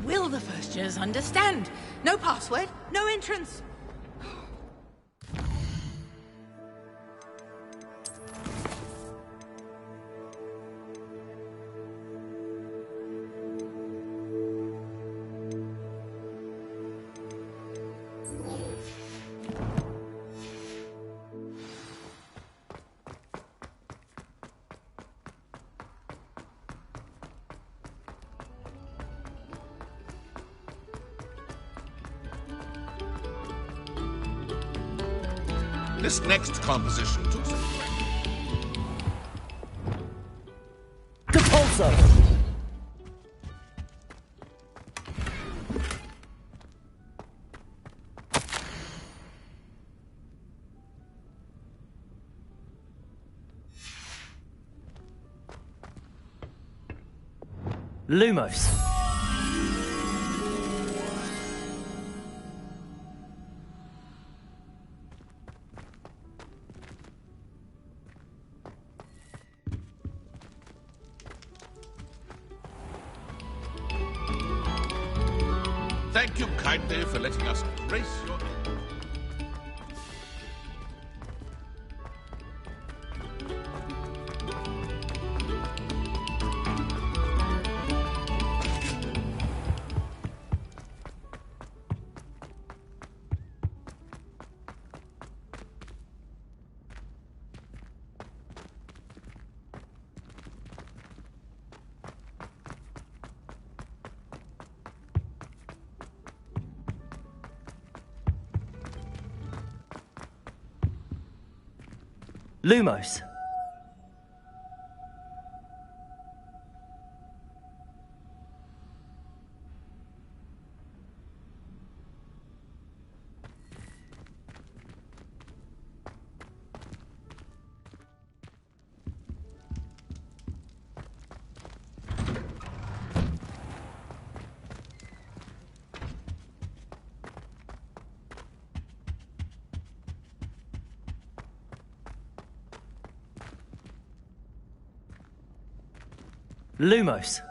Will the first years understand? No password, no entrance. This next composition took some Depulso! Lumos. Thank you kindly for letting us grace your... Lumos. Lumos.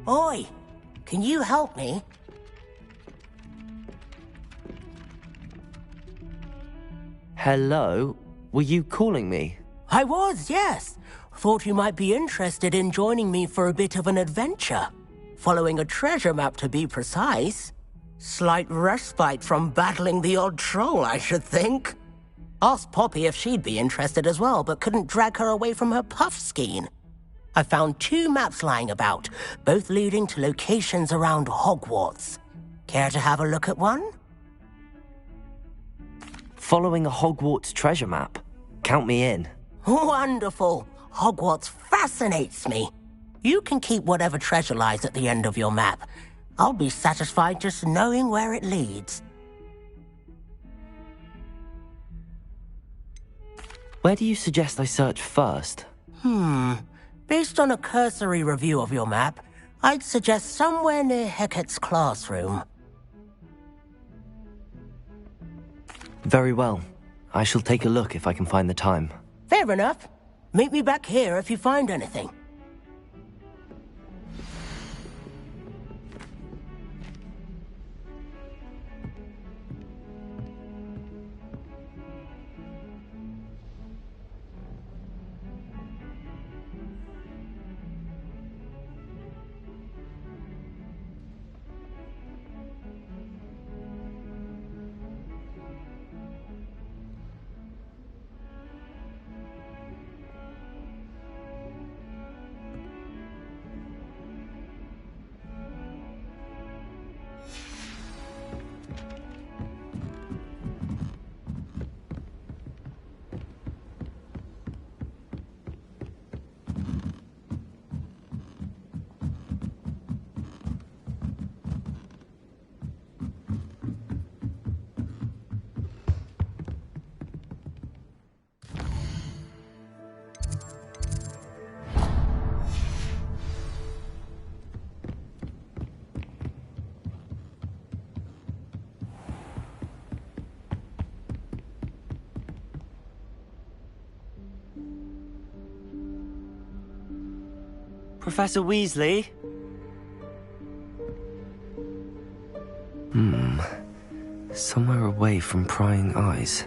Oi! Can you help me? Hello? Were you calling me? I was, yes. Thought you might be interested in joining me for a bit of an adventure. Following a treasure map, to be precise. Slight respite from battling the odd troll, I should think. Asked Poppy if she'd be interested as well, but couldn't drag her away from her puff skein. I found 2 maps lying about, both leading to locations around Hogwarts. Care to have a look at one? Following a Hogwarts treasure map? Count me in. Wonderful. Hogwarts fascinates me. You can keep whatever treasure lies at the end of your map. I'll be satisfied just knowing where it leads. Where do you suggest I search first? Based on a cursory review of your map, I'd suggest somewhere near Hecat's classroom. Very well. I shall take a look if I can find the time. Fair enough. Meet me back here if you find anything. Professor Weasley? Somewhere away from prying eyes.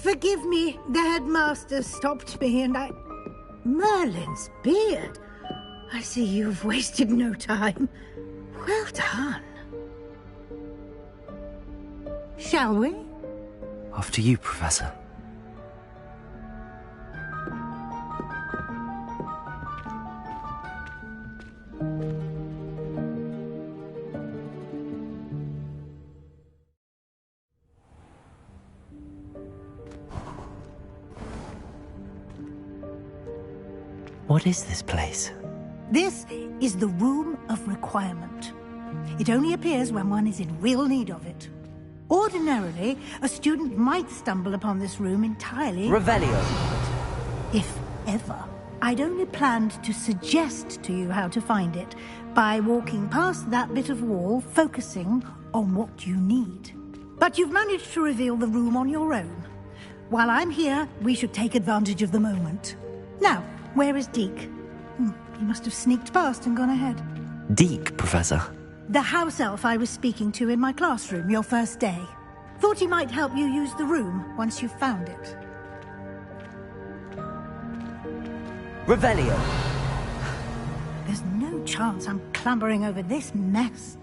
Forgive me, the headmaster stopped me and I... Merlin's beard. I see you've wasted no time. Well done. Shall we? After you, Professor. What is this place? This is the Room of Requirement. It only appears when one is in real need of it. Ordinarily, a student might stumble upon this room entirely... Revelio. If ever. I'd only planned to suggest to you how to find it by walking past that bit of wall, focusing on what you need. But you've managed to reveal the room on your own. While I'm here, we should take advantage of the moment. Now, where is Deke? He must have sneaked past and gone ahead. Deke, Professor. The house elf I was speaking to in my classroom your first day. Thought he might help you use the room once you've found it. Revelio. There's no chance I'm clambering over this mess.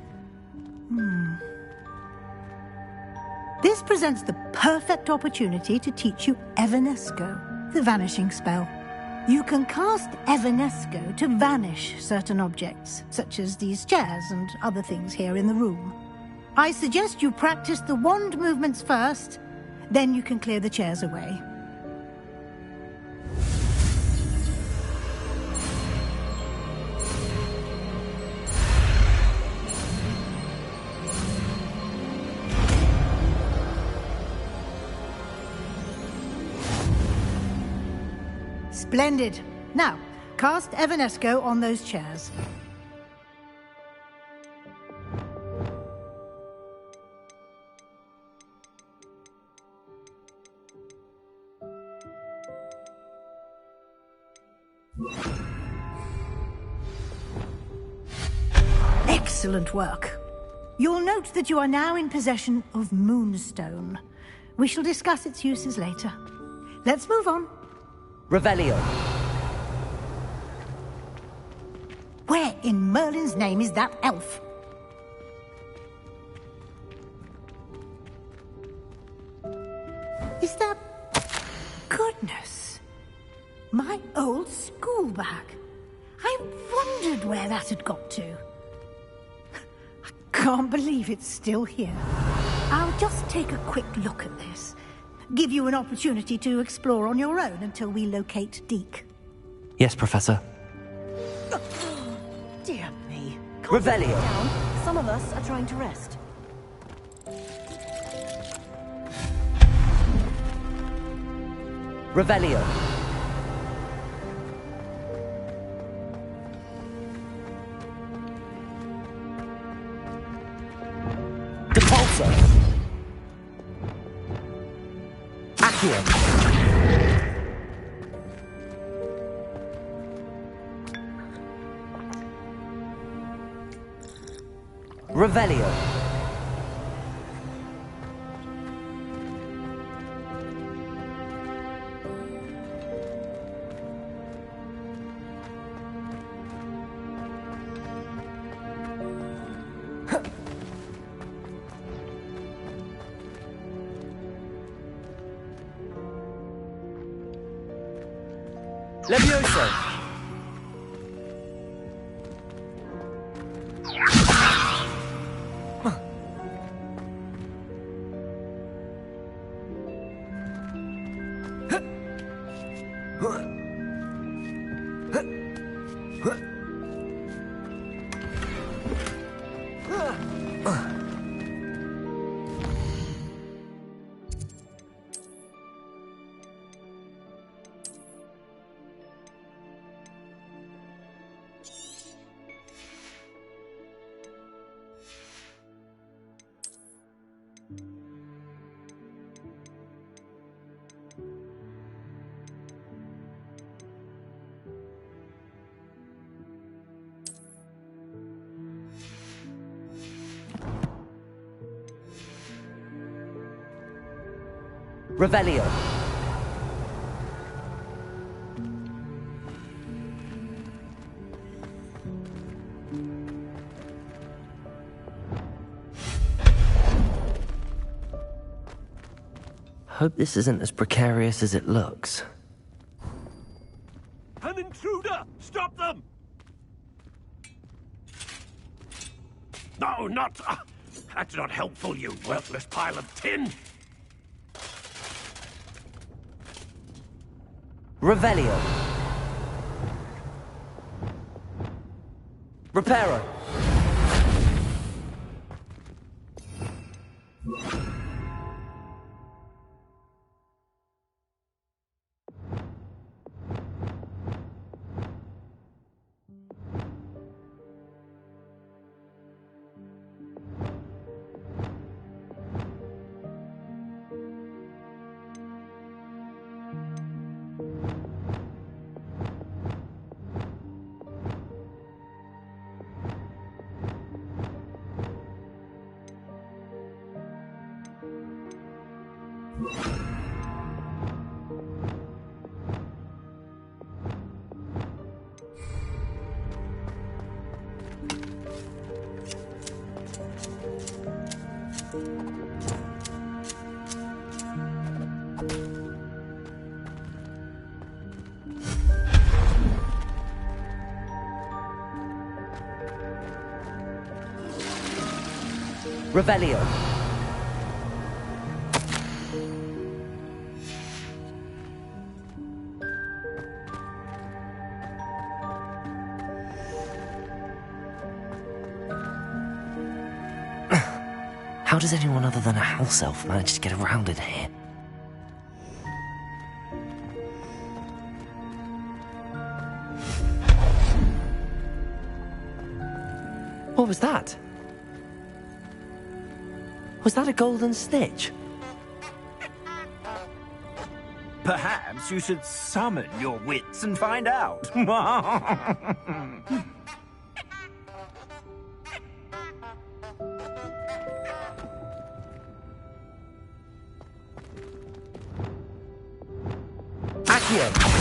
This presents the perfect opportunity to teach you Evanesco, the vanishing spell. You can cast Evanesco to vanish certain objects, such as these chairs and other things here in the room. I suggest you practice the wand movements first, then you can clear the chairs away. Splendid. Now, cast Evanesco on those chairs. Excellent work. You'll note that you are now in possession of Moonstone. We shall discuss its uses later. Let's move on. Revelio. Where in Merlin's name is that elf? Is that... Goodness. My old school bag. I wondered where that had got to. I can't believe it's still here. I'll just take a quick look at this. Give you an opportunity to explore on your own until we locate Deke. Yes, Professor. Dear me. Revelio. Down. Some of us are trying to rest. Revelio. Depulso. Accio. Revelio. Levioso. Revelio. Hope this isn't as precarious as it looks. An intruder! Stop them! No, not... that's not helpful, you worthless pile of tin! Revelio. Reparo. Revelio. How does anyone other than a house elf manage to get around in here? What was that? Was that a golden snitch? Perhaps you should summon your wits and find out. you.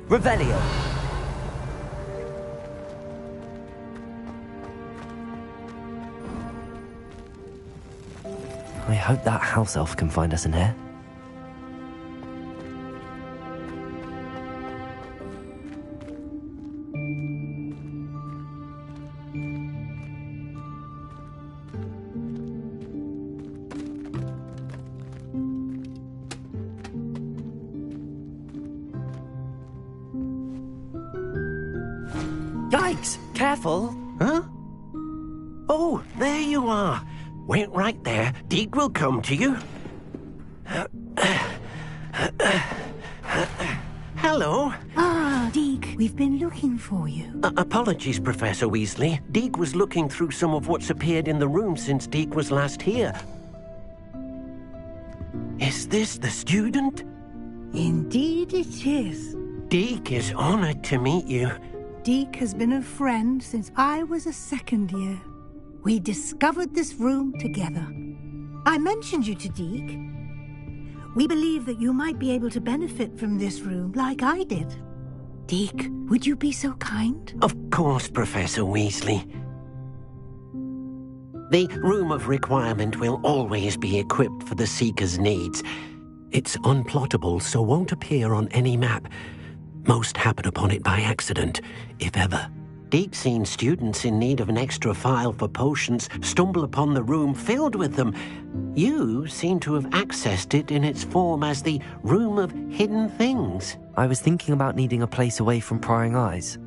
Revelio. I hope that house elf can find us in here. Yikes! Careful! Huh? Oh, there you are. Wait right there. Deke will come to you. Hello. Ah, Deke, we've been looking for you. Apologies, Professor Weasley. Deke was looking through some of what's appeared in the room since Deke was last here. Is this the student? Indeed it is. Deke is honored to meet you. Deke has been a friend since I was a second year. We discovered this room together. I mentioned you to Deke. We believe that you might be able to benefit from this room like I did. Deke, would you be so kind? Of course, Professor Weasley. The Room of Requirement will always be equipped for the Seeker's needs. It's unplottable, so won't appear on any map. Most happen upon it by accident, if ever. Deke's seen students in need of an extra file for potions stumble upon the room filled with them. You seem to have accessed it in its form as the Room of Hidden Things. I was thinking about needing a place away from prying eyes.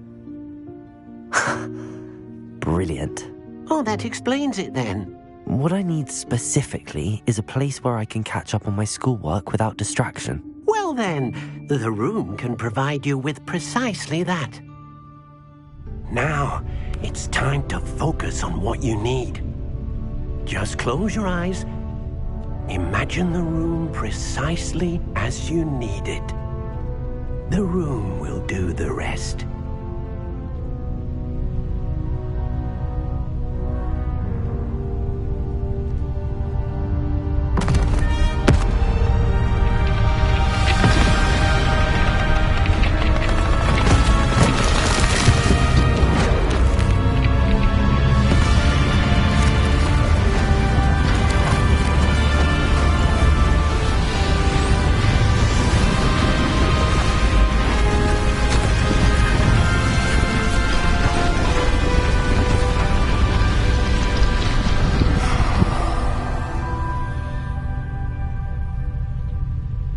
Brilliant. Oh, that explains it then. What I need specifically is a place where I can catch up on my schoolwork without distraction. Well then, the room can provide you with precisely that. Now, it's time to focus on what you need. Just close your eyes. Imagine the room precisely as you need it. The room will do the rest.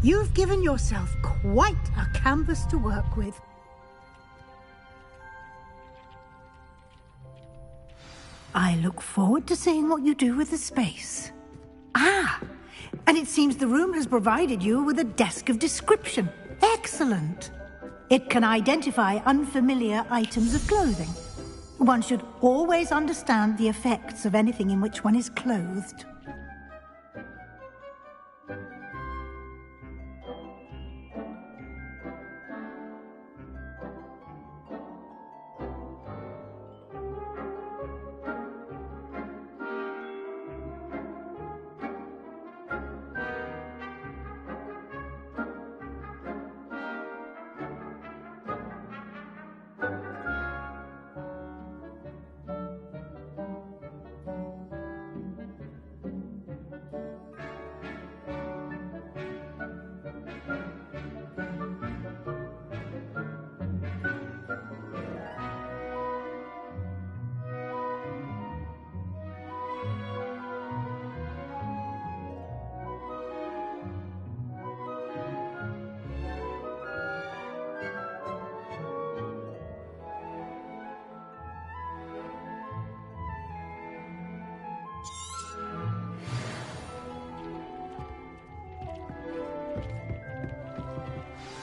You've given yourself quite a canvas to work with. I look forward to seeing what you do with the space. Ah, and it seems the room has provided you with a desk of description. Excellent. It can identify unfamiliar items of clothing. One should always understand the effects of anything in which one is clothed.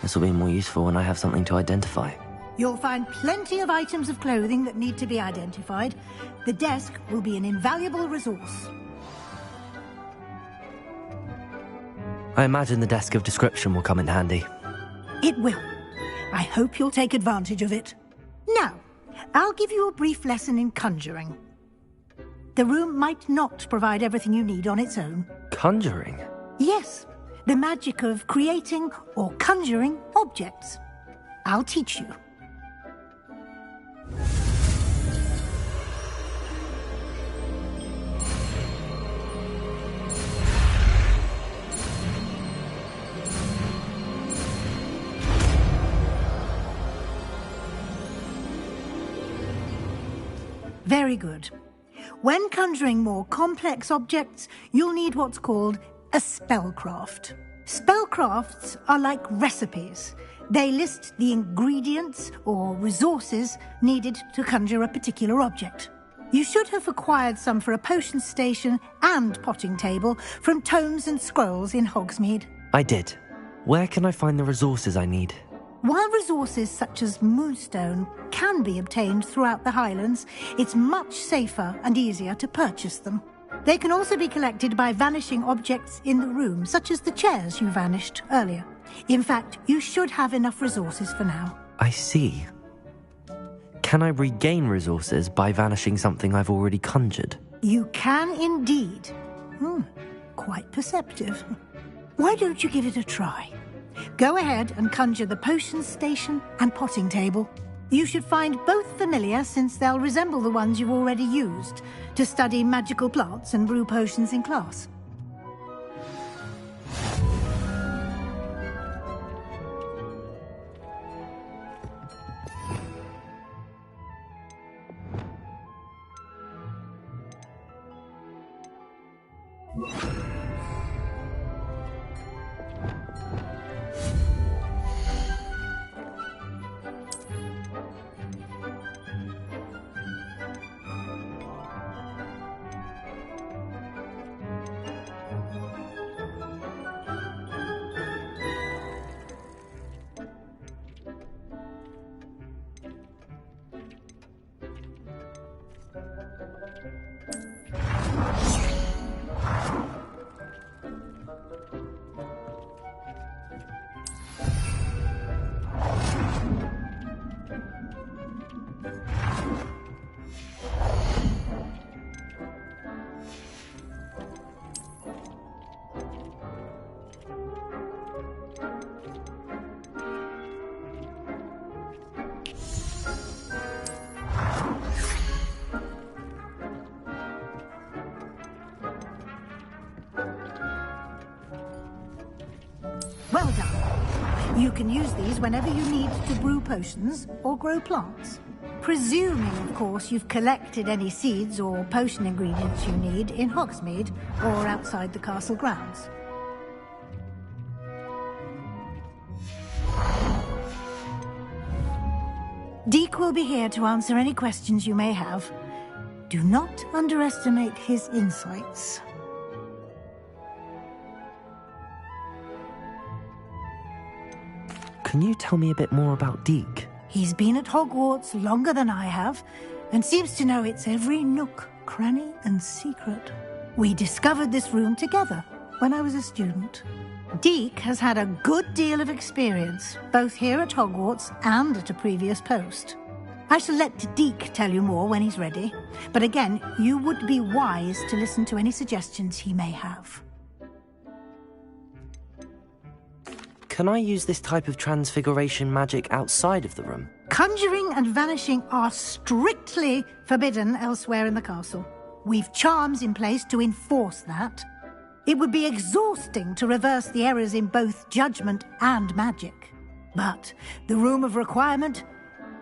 This will be more useful when I have something to identify. You'll find plenty of items of clothing that need to be identified. The desk will be an invaluable resource. I imagine the desk of description will come in handy. It will. I hope you'll take advantage of it. Now, I'll give you a brief lesson in conjuring. The room might not provide everything you need on its own. Conjuring? Yes, the magic of creating or conjuring objects. I'll teach you. Very good. When conjuring more complex objects, you'll need what's called a spellcraft. Spellcrafts are like recipes. They list the ingredients or resources needed to conjure a particular object. You should have acquired some for a potion station and potting table from tomes and scrolls in Hogsmeade. I did. Where can I find the resources I need? While resources such as moonstone can be obtained throughout the Highlands, it's much safer and easier to purchase them. They can also be collected by vanishing objects in the room, such as the chairs you vanished earlier. In fact, you should have enough resources for now. I see. Can I regain resources by vanishing something I've already conjured? You can indeed. Quite perceptive. Why don't you give it a try? Go ahead and conjure the potion station and potting table. You should find both familiar, since they'll resemble the ones you've already used to study magical plants and brew potions in class. Well done. You can use these whenever you need to brew potions or grow plants. Presuming, of course, you've collected any seeds or potion ingredients you need in Hogsmeade or outside the castle grounds. Deek will be here to answer any questions you may have. Do not underestimate his insights. Can you tell me a bit more about Deek? He's been at Hogwarts longer than I have, and seems to know its every nook, cranny, and secret. We discovered this room together when I was a student. Deek has had a good deal of experience, both here at Hogwarts and at a previous post. I shall let Deek tell you more when he's ready, but again, you would be wise to listen to any suggestions he may have. Can I use this type of transfiguration magic outside of the room? Conjuring and vanishing are strictly forbidden elsewhere in the castle. We've charms in place to enforce that. It would be exhausting to reverse the errors in both judgment and magic. But the Room of Requirement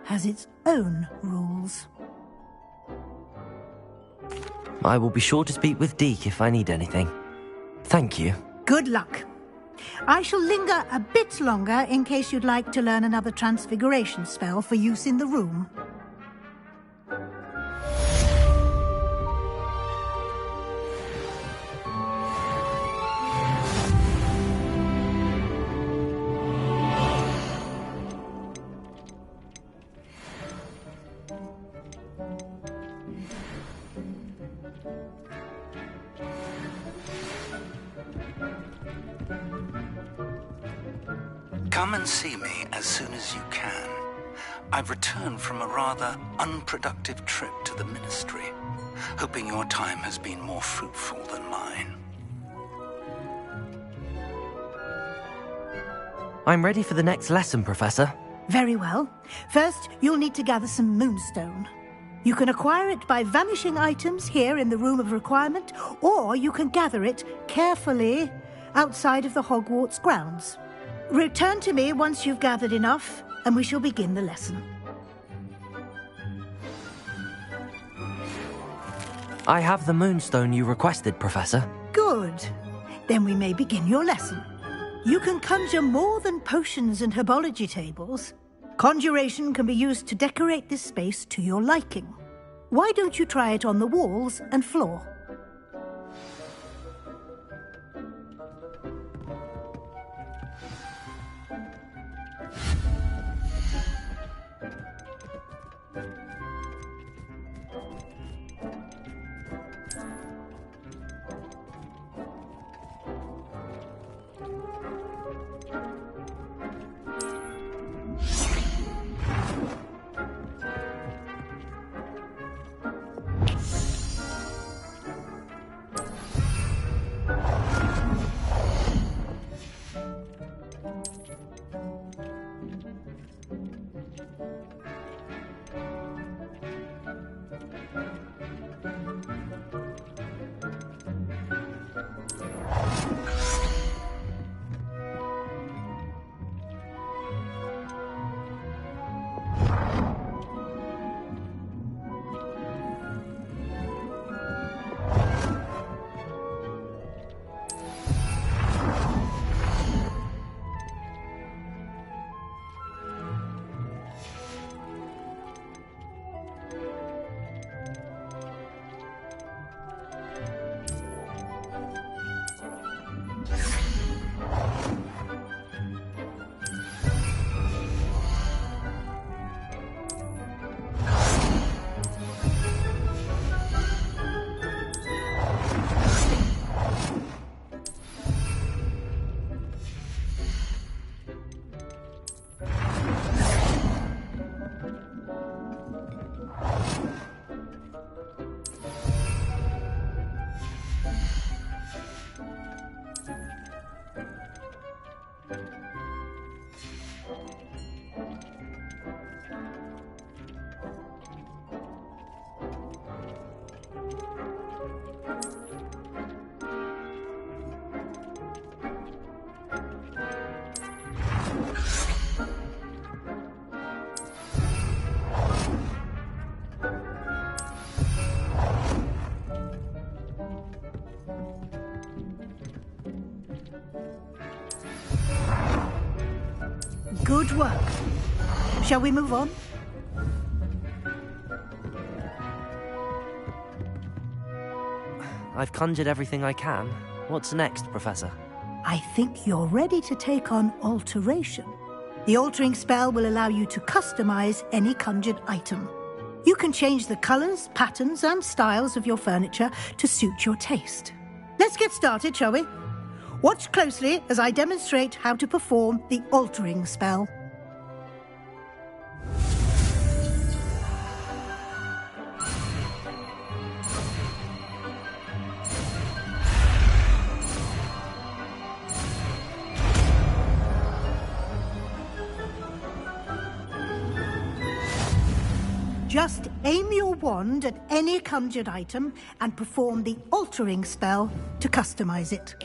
has its own rules. I will be sure to speak with Deek if I need anything. Thank you. Good luck. I shall linger a bit longer in case you'd like to learn another transfiguration spell for use in the room. Come and see me as soon as you can. I've returned from a rather unproductive trip to the Ministry, hoping your time has been more fruitful than mine. I'm ready for the next lesson, Professor. Very well. First, you'll need to gather some moonstone. You can acquire it by vanishing items here in the Room of Requirement, or you can gather it carefully outside of the Hogwarts grounds. Return to me once you've gathered enough, and we shall begin the lesson. I have the moonstone you requested, Professor. Good. Then we may begin your lesson. You can conjure more than potions and herbology tables. Conjuration can be used to decorate this space to your liking. Why don't you try it on the walls and floor? Good work. Shall we move on? I've conjured everything I can. What's next, Professor? I think you're ready to take on alteration. The altering spell will allow you to customize any conjured item. You can change the colors, patterns, and styles of your furniture to suit your taste. Let's get started, shall we? Watch closely as I demonstrate how to perform the altering spell. Just aim your wand at any conjured item and perform the altering spell to customize it.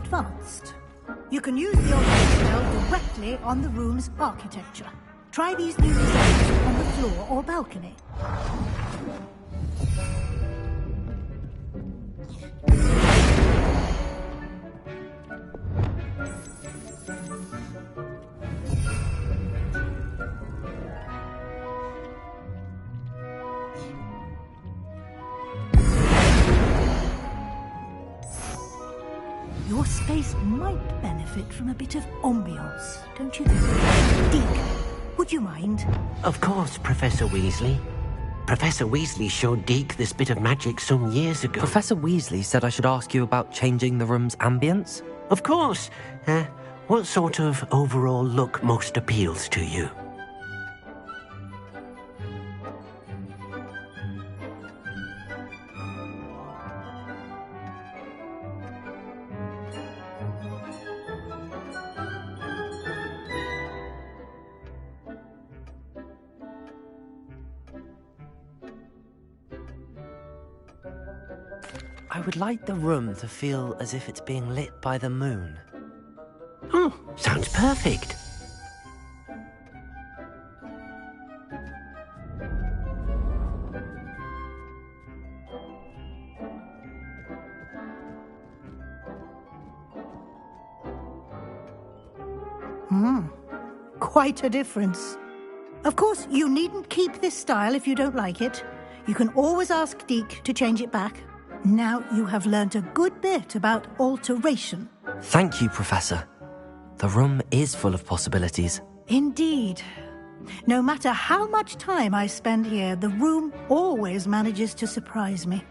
advanced. You can use the object spell directly on the room's architecture. Try these new designs on the floor or balcony. Your space might benefit from a bit of ambiance, don't you think? Deke, would you mind? Of course, Professor Weasley. Professor Weasley showed Deke this bit of magic some years ago. Professor Weasley said I should ask you about changing the room's ambience? Of course. What sort of overall look most appeals to you? I would like the room to feel as if it's being lit by the moon. Oh, sounds perfect. Quite a difference. Of course, you needn't keep this style if you don't like it. You can always ask Deke to change it back. Now you have learnt a good bit about alteration. Thank you, Professor. The room is full of possibilities. Indeed. No matter how much time I spend here, the room always manages to surprise me.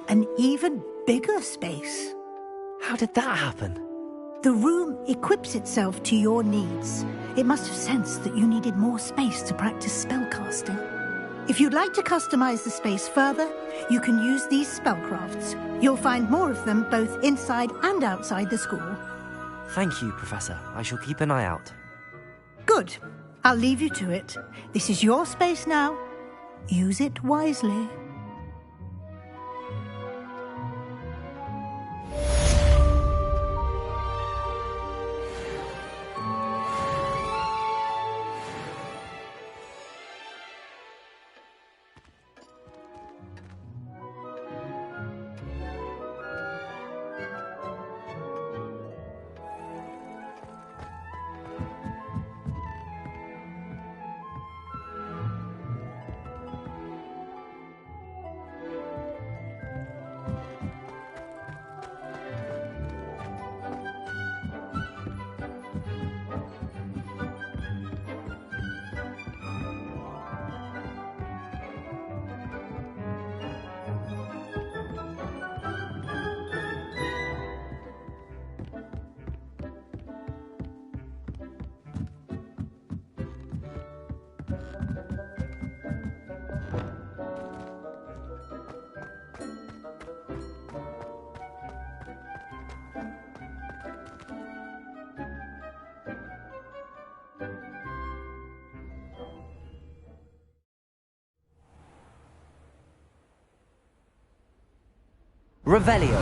An even bigger space. How did that happen? The room equips itself to your needs. It must have sensed that you needed more space to practice spellcasting. If you'd like to customize the space further, you can use these spellcrafts. You'll find more of them both inside and outside the school. Thank you, Professor. I shall keep an eye out. Good. I'll leave you to it. This is your space now. Use it wisely. Revelio.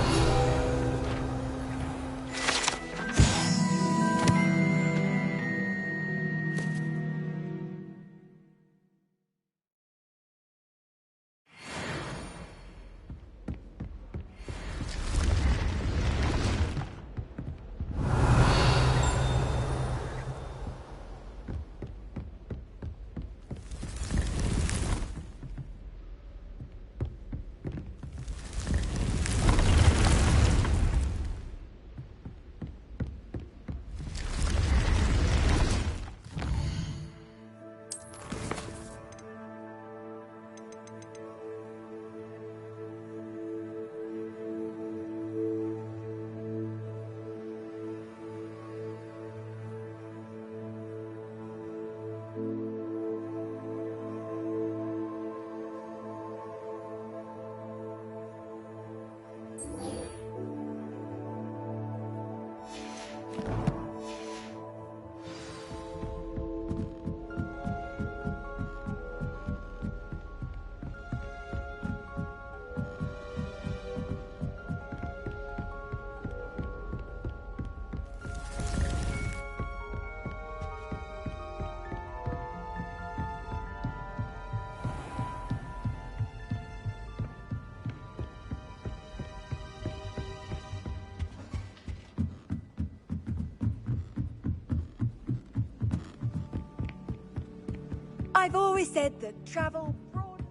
I've always said that travel abroad...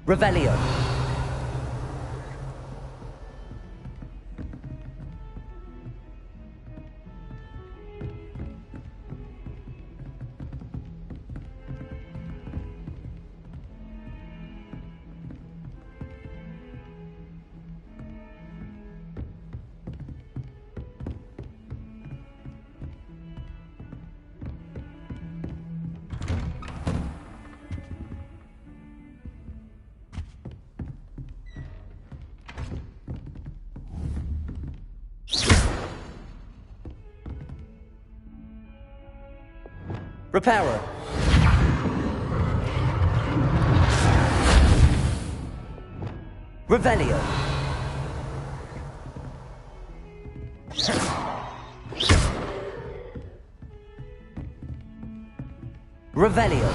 Revelio. Repairer. Revelio. Revelio.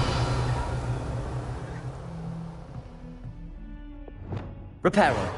Repairer.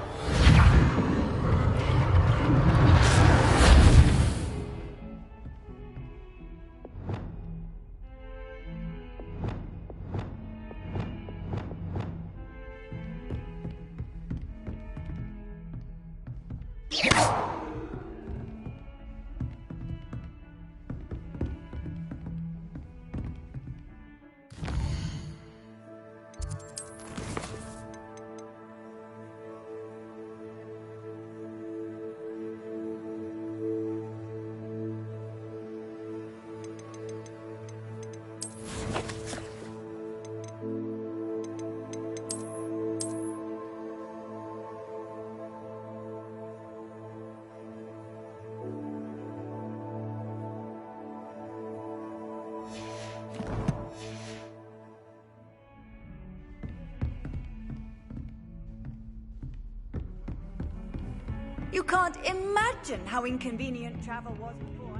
You can't imagine how inconvenient travel was before.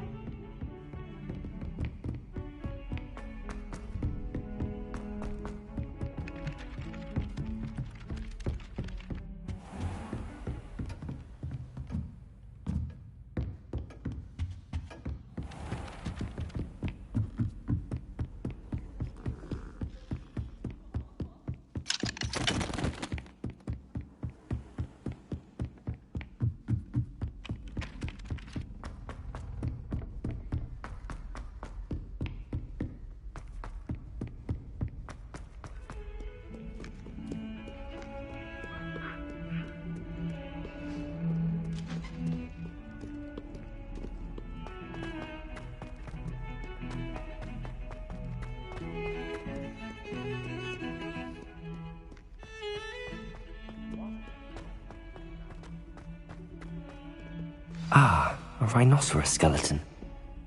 Ah, a rhinoceros skeleton.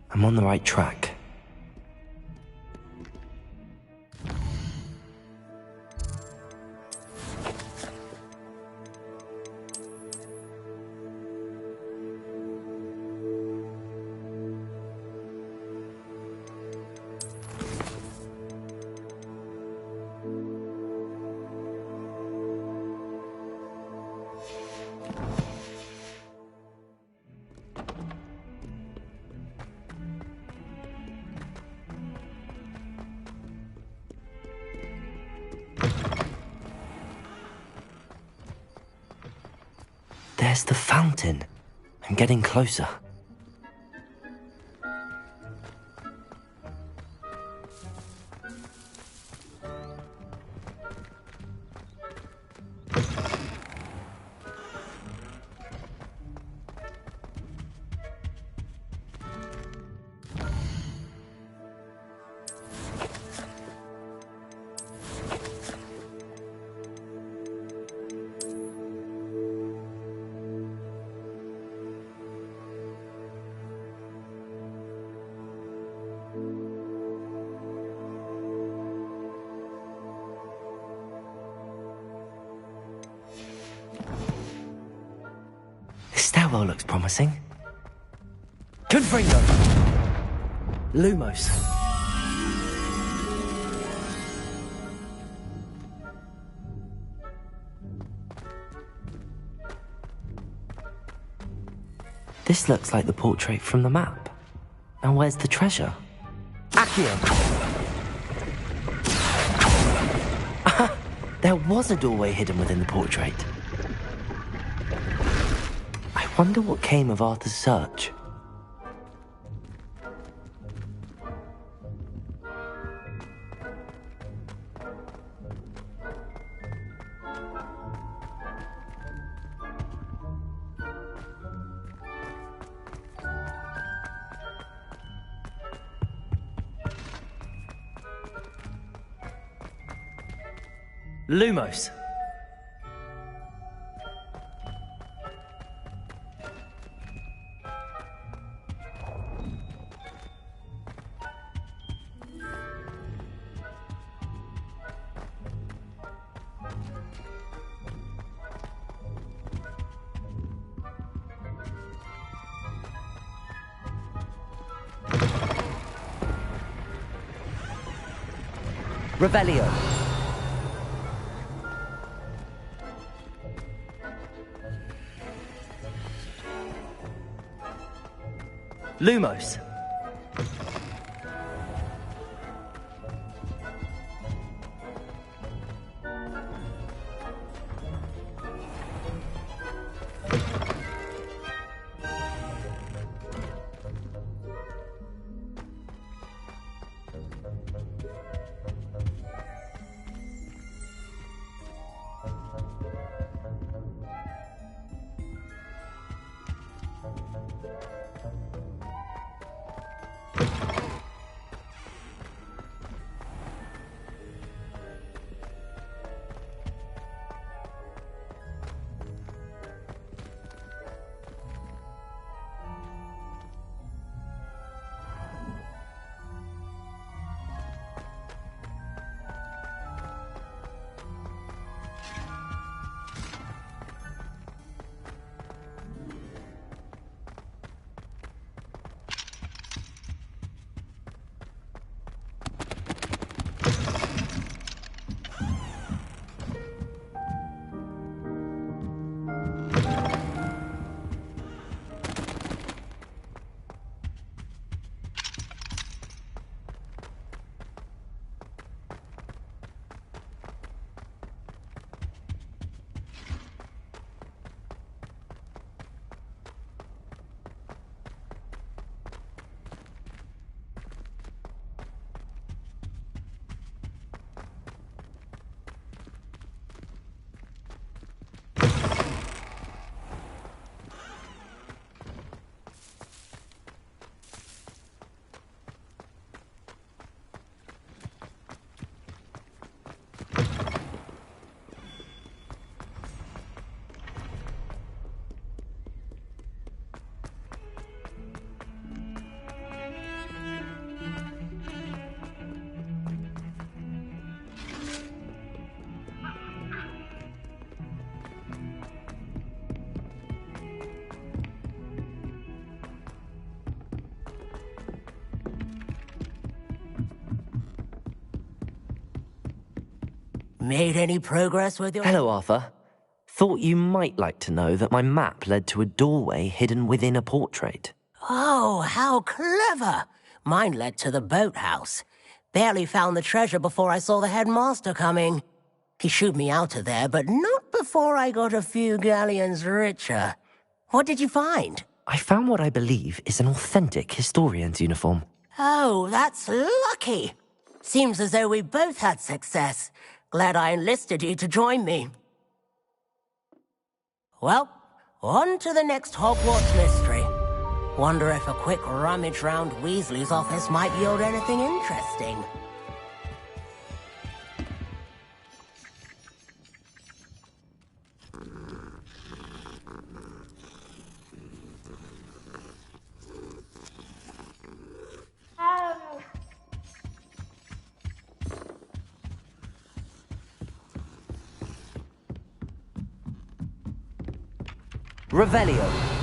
I'm on the right track. There's the fountain. I'm getting closer. Stairwell looks promising. Confringo! Lumos. This looks like the portrait from the map. Now where's the treasure? Accio! There was a doorway hidden within the portrait. I wonder what came of Arthur's search. Lumos. Revelio. Lumos. Made any progress with your... Hello, Arthur. Thought you might like to know that my map led to a doorway hidden within a portrait. Oh, how clever! Mine led to the boathouse. Barely found the treasure before I saw the headmaster coming. He shooed me out of there, but not before I got a few galleons richer. What did you find? I found what I believe is an authentic historian's uniform. Oh, that's lucky. Seems as though we both had success. Glad I enlisted you to join me. Well, on to the next Hogwarts mystery. Wonder if a quick rummage round Weasley's office might yield anything interesting. Revelio.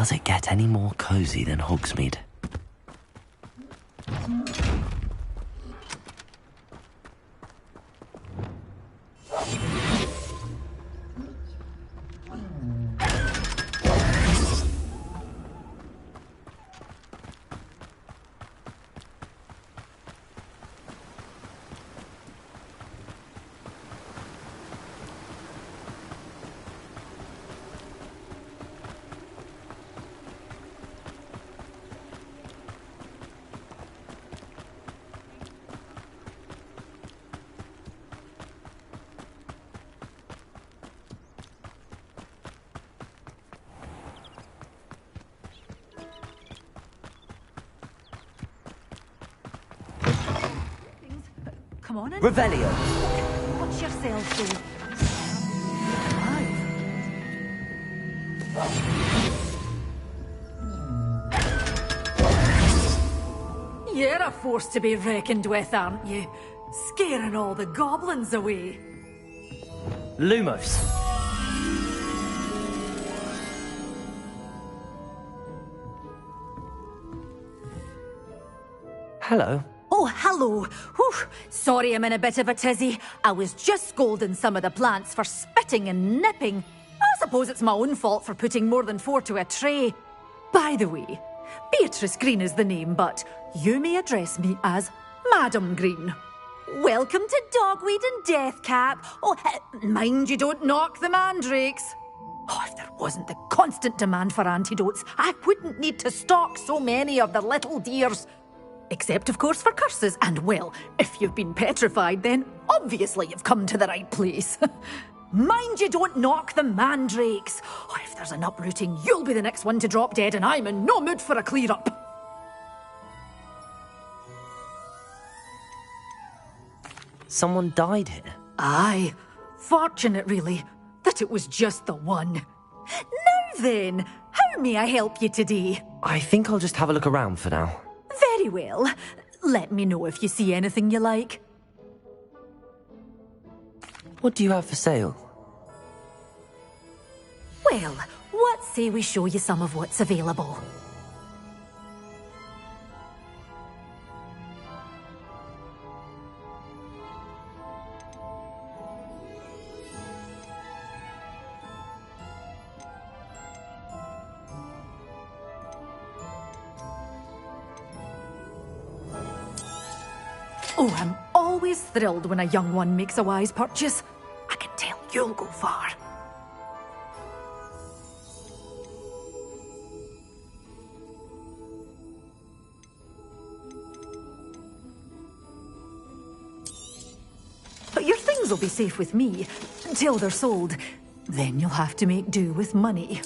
Does it get any more cozy than Hogsmeade? Come on in. Revelio. Watch yourself, though. You're a force to be reckoned with, aren't you? Scaring all the goblins away. Lumos. Hello. Oh, hello. Whew. Sorry I'm in a bit of a tizzy. I was just scolding some of the plants for spitting and nipping. I suppose it's my own fault for putting more than 4 to a tray. By the way, Beatrice Green is the name, but you may address me as Madam Green. Welcome to Dogweed and Deathcap. Oh, mind you don't knock the mandrakes. Oh, if there wasn't the constant demand for antidotes, I wouldn't need to stock so many of the little dears. Except, of course, for curses. And, well, if you've been petrified, then obviously you've come to the right place. Mind you don't knock the mandrakes. Oh, if there's an uprooting, you'll be the next one to drop dead, and I'm in no mood for a clear-up. Someone died here? Aye. Fortunate, really, that it was just the one. Now then, how may I help you today? I think I'll just have a look around for now. Very well. Let me know if you see anything you like. What do you have for sale? Well, what say we show you some of what's available? Oh, I'm always thrilled when a young one makes a wise purchase. I can tell you'll go far. But your things will be safe with me until they're sold. Then you'll have to make do with money.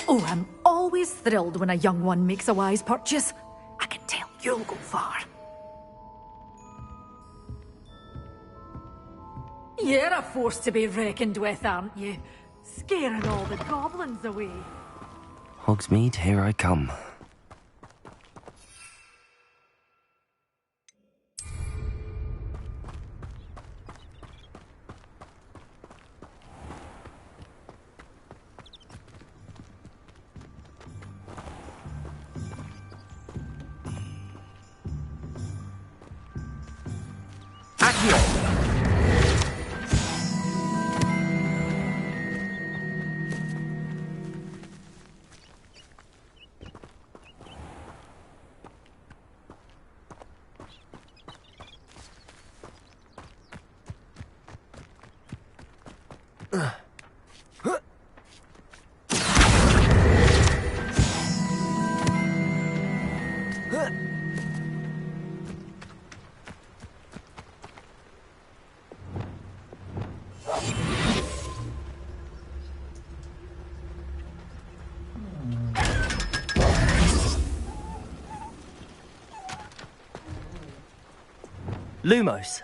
Oh, I'm always thrilled when a young one makes a wise purchase. I can tell you'll go far. You're a force to be reckoned with, aren't you? Scaring all the goblins away. Hogsmeade, here I come. Lumos.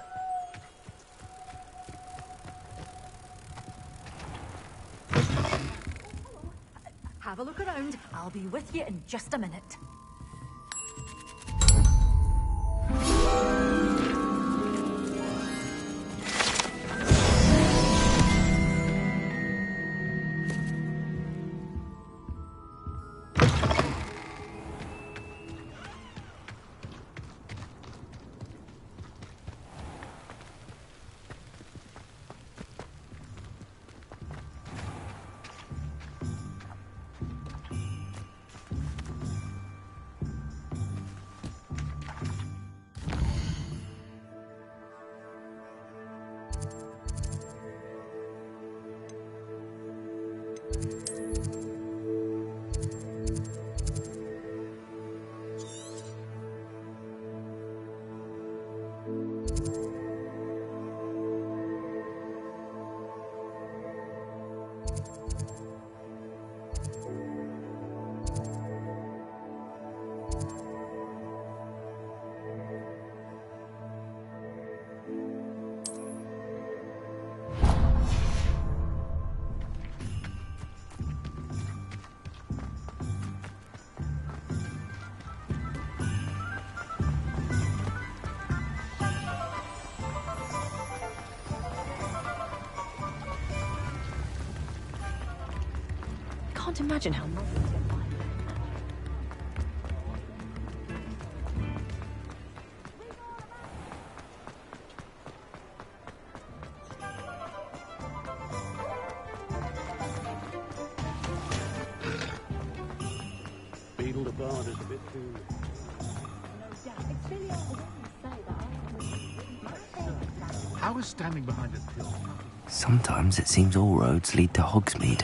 Have a look around. I'll be with you in just a minute. imagine how much we get by. Beetle the Bard is a bit too... How is standing behind a hill? Sometimes it seems all roads lead to Hogsmeade.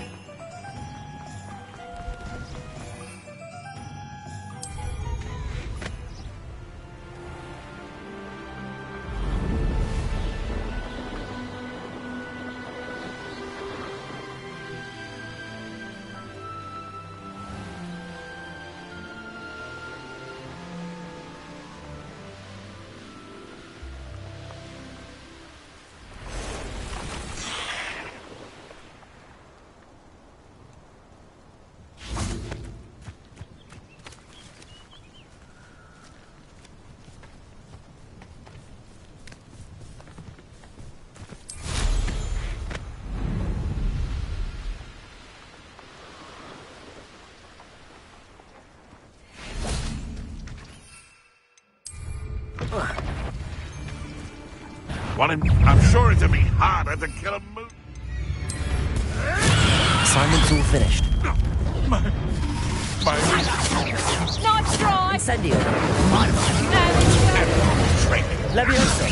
Well, I'm sure it'd be harder to kill a moose. Assignment's all finished. My... Nice try! Incendio. Leviosa.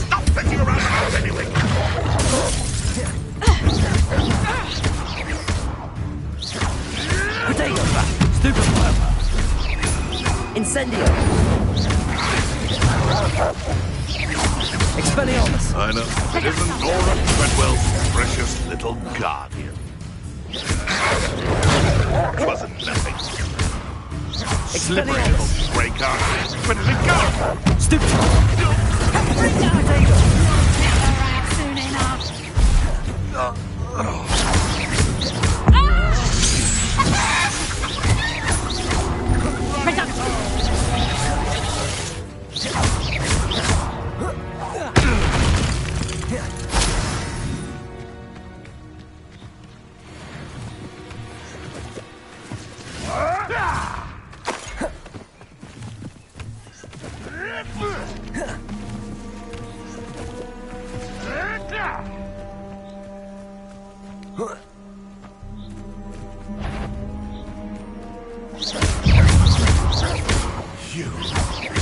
Stop thinking around the house anyway. Potato back. Stupid firepower. Incendio. Expelliarmus. I know. It isn't Nora Treadwell's precious little guardian. It wasn't nothing. Slippery little stray car. Where did it go? Stupid. Potato. Soon enough.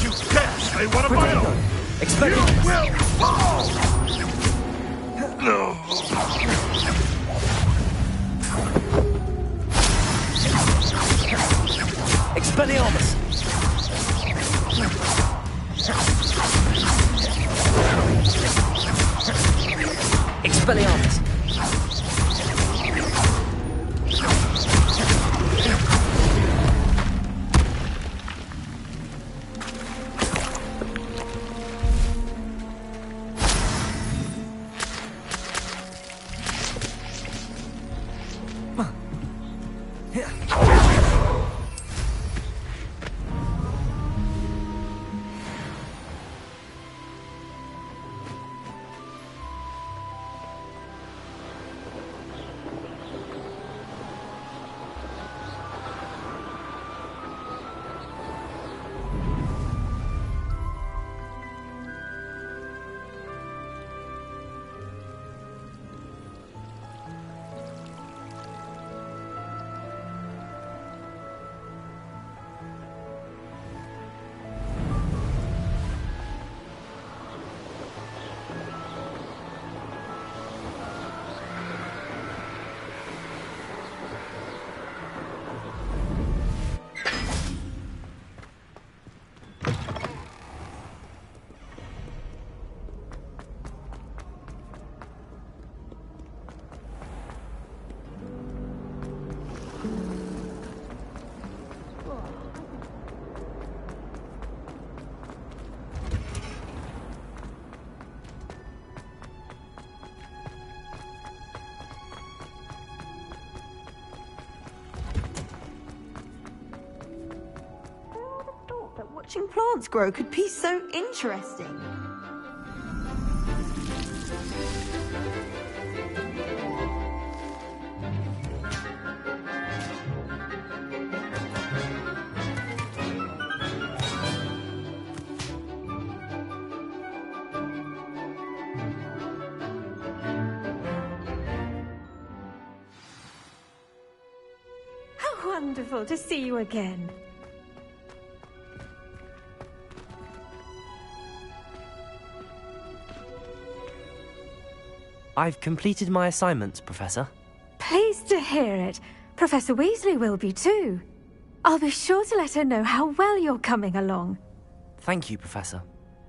You can't stay one of my own. You will fall. No. Expelliarmus. Expelliarmus. Watching plants grow could be so interesting. wonderful to see you again. I've completed my assignments, Professor. Pleased to hear it. Professor Weasley will be too. I'll be sure to let her know how well you're coming along. Thank you, Professor.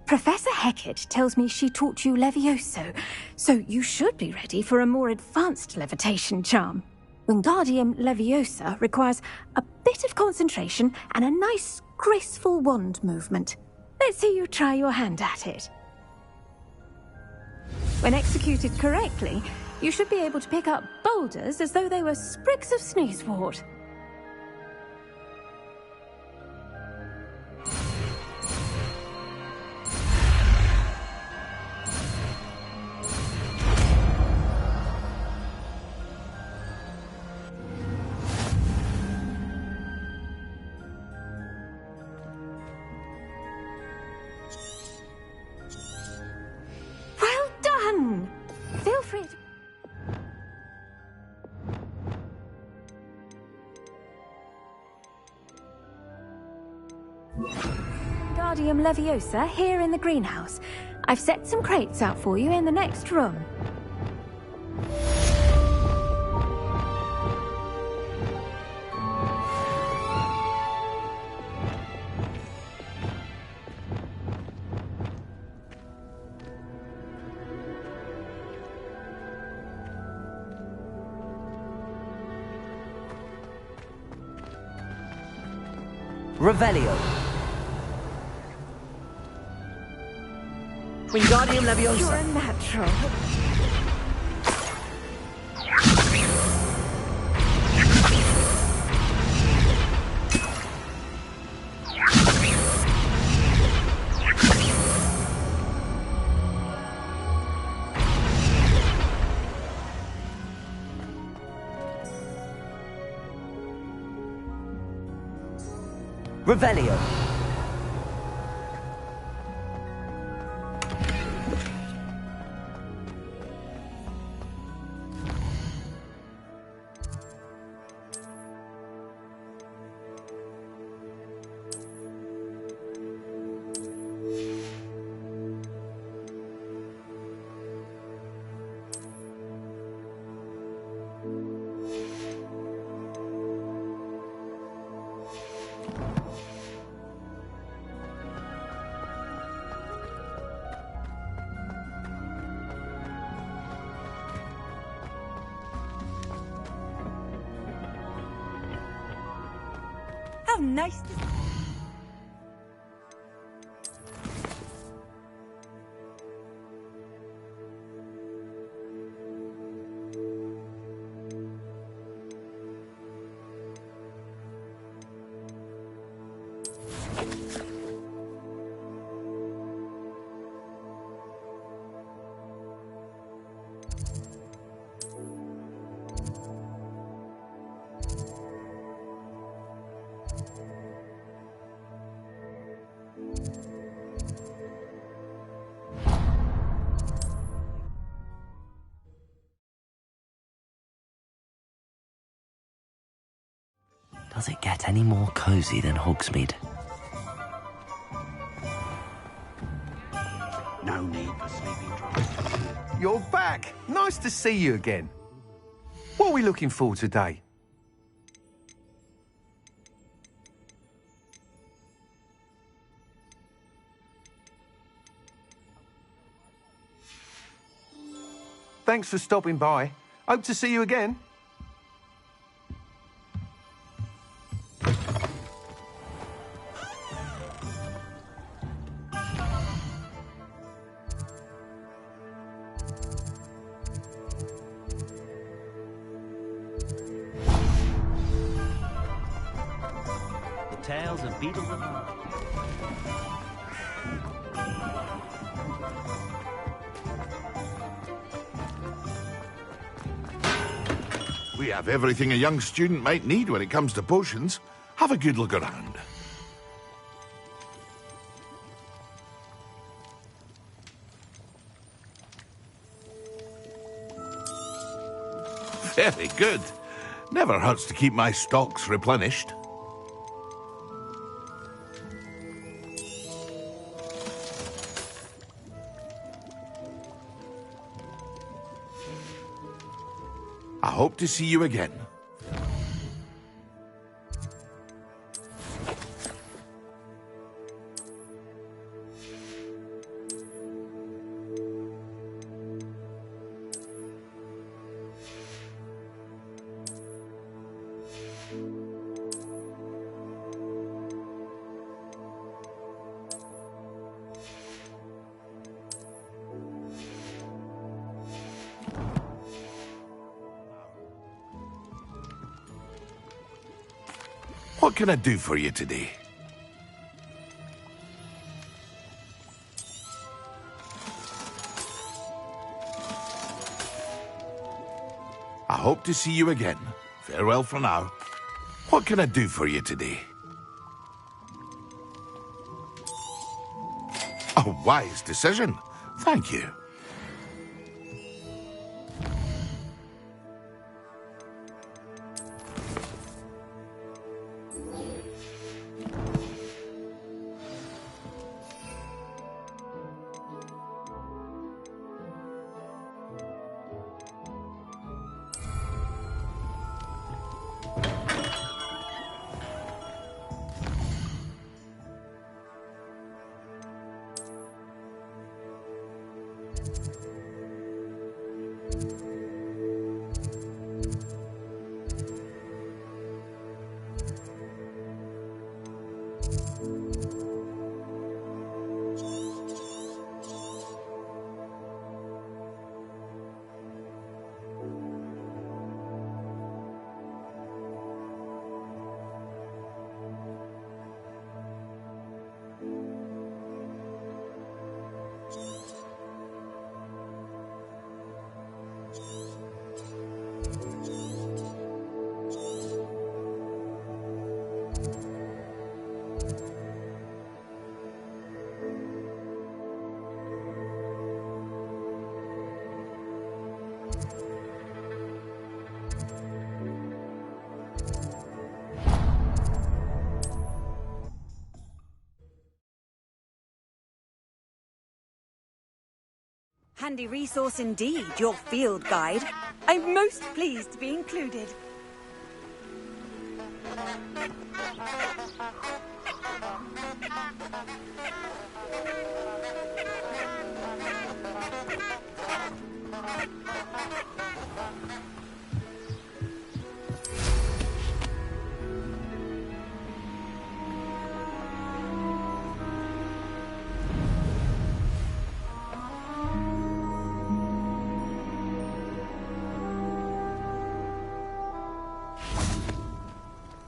Professor Hecat tells me she taught you Levioso, so you should be ready for a more advanced levitation charm. Wingardium Leviosa requires a bit of concentration and a nice, graceful wand movement. Let's see you try your hand at it. When executed correctly, you should be able to pick up boulders as though they were sprigs of sneezewort. Well done! Feel free to... Wingardium Leviosa here in the greenhouse. I've set some crates out for you in the next room. Revelio. Wingardium Leviosa. You're a natural. Revelio. How nice to... Does it get any more cozy than Hogsmeade? No need for sleeping drums. You're back. Nice to see you again. What are we looking for today? Thanks for stopping by. Hope to see you again. The tales of Beedle the Bard. We have everything a young student might need when it comes to potions. Have a good look around. Very good. Never hurts to keep my stocks replenished. I hope to see you again. What can I do for you today? I hope to see you again. Farewell for now. What can I do for you today? A wise decision. Thank you. Handy resource indeed, your field guide. I'm most pleased to be included.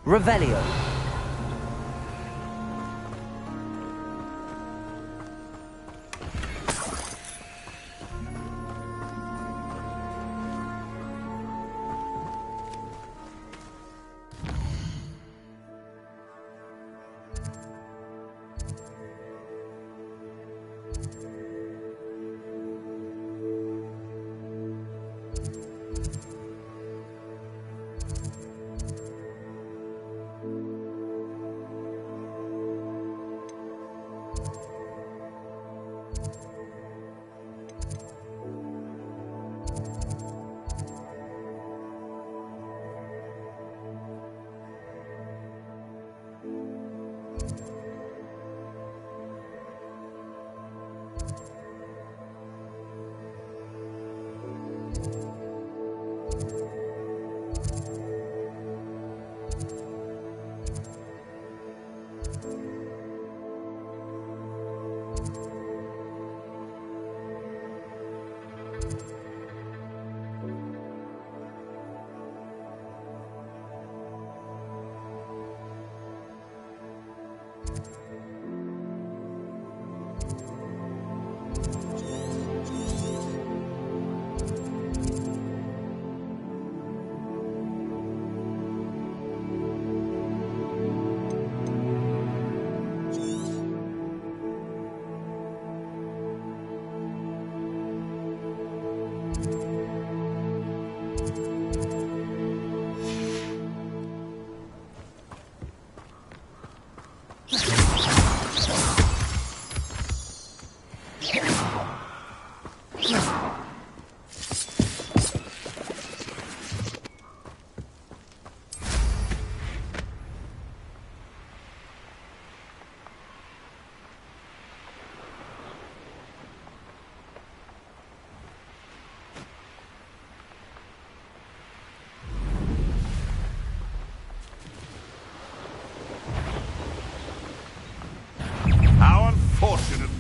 Revelio.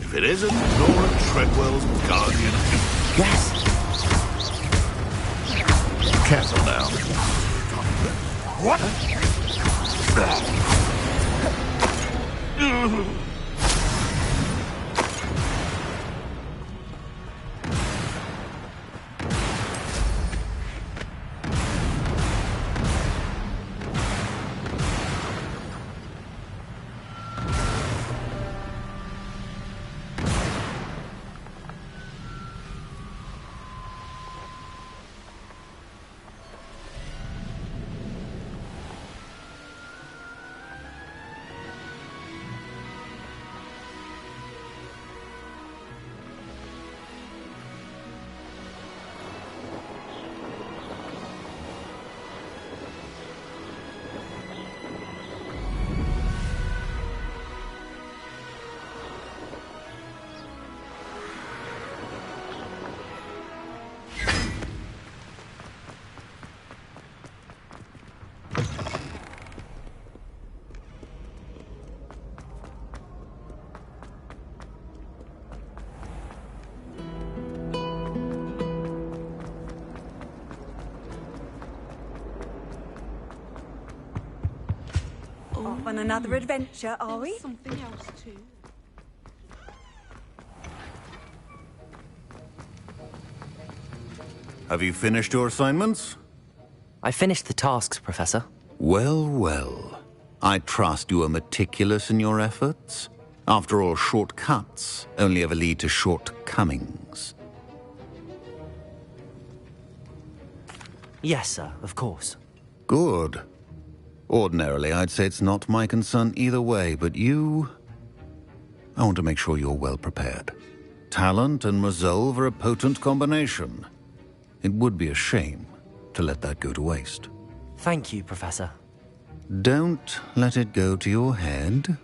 If it isn't Nora Treadwell's guardian... Yes! Careful now. What? Off on another adventure, are we? Something else too. Have you finished your assignments? I finished the tasks, Professor. Well, well. I trust you are meticulous in your efforts. After all, shortcuts only ever lead to shortcomings. Yes, sir, of course. Good. Ordinarily, I'd say it's not my concern either way, but you... I want to make sure you're well prepared. Talent and resolve are a potent combination. It would be a shame to let that go to waste. Thank you, Professor. Don't let it go to your head.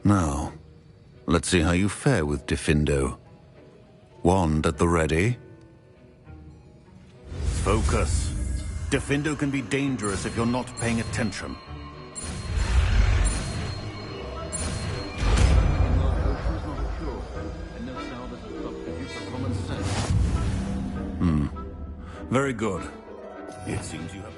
Now, let's see how you fare with Diffindo. Wand at the ready. Focus. Diffindo can be dangerous if you're not paying attention. Very good. It seems you have...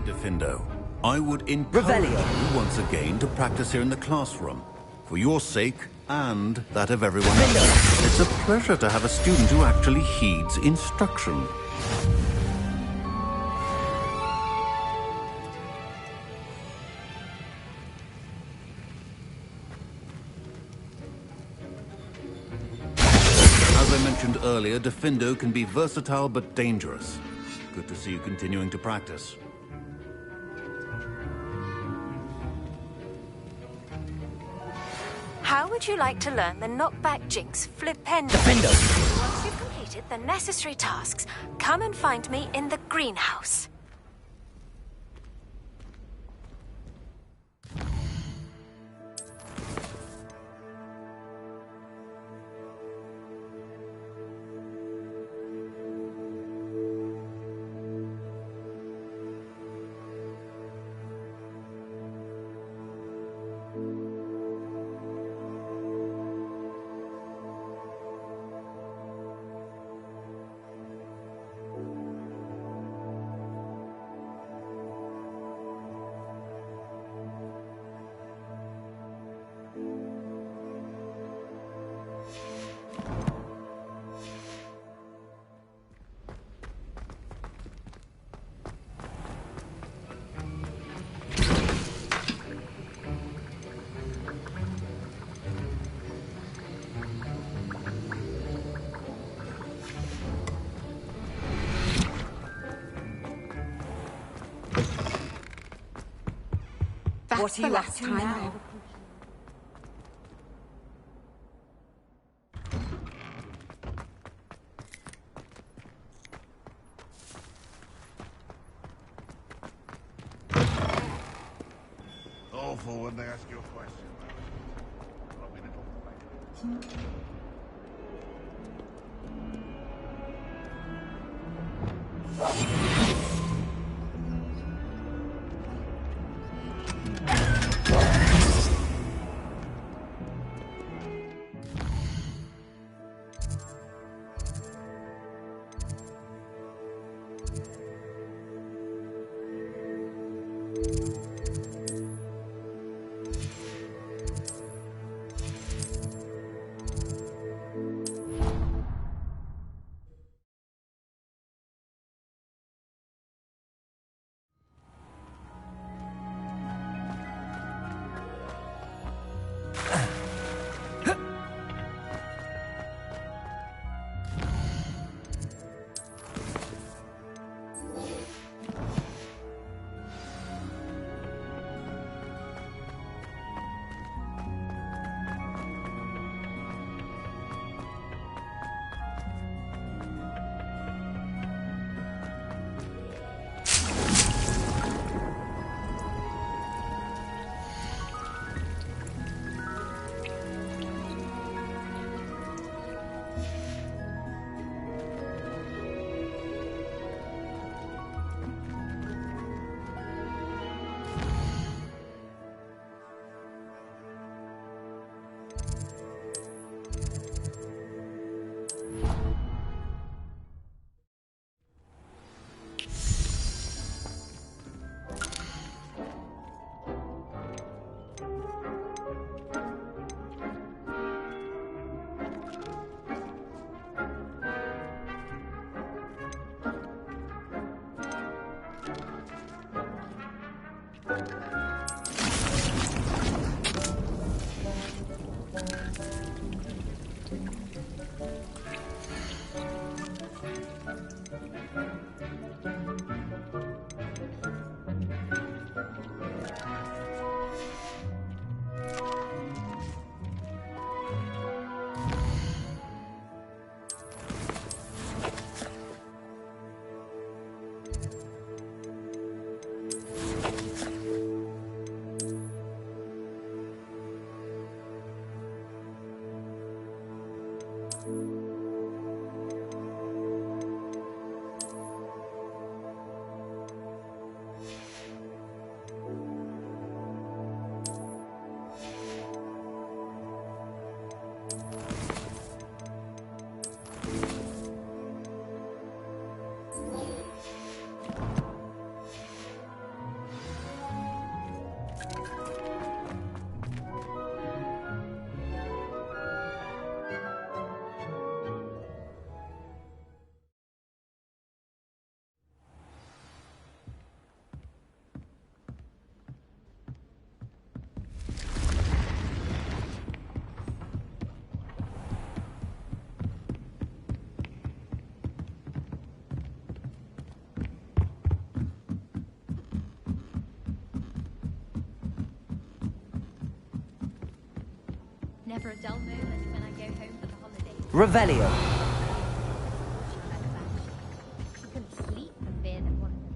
Diffindo, I would encourage you once again to practice here in the classroom. For your sake and that of everyone else. It's a pleasure to have a student who actually heeds instruction. As I mentioned earlier, Diffindo can be versatile but dangerous. Good to see you continuing to practice. How would you like to learn the knockback jinx Flipendo? Diffindo! Once you've completed the necessary tasks, come and find me in the greenhouse. What are you up to now? Awful when they ask you a question. Never a dull moment when I go home for the holidays. Revelio. She couldn't sleep for fear that one of them.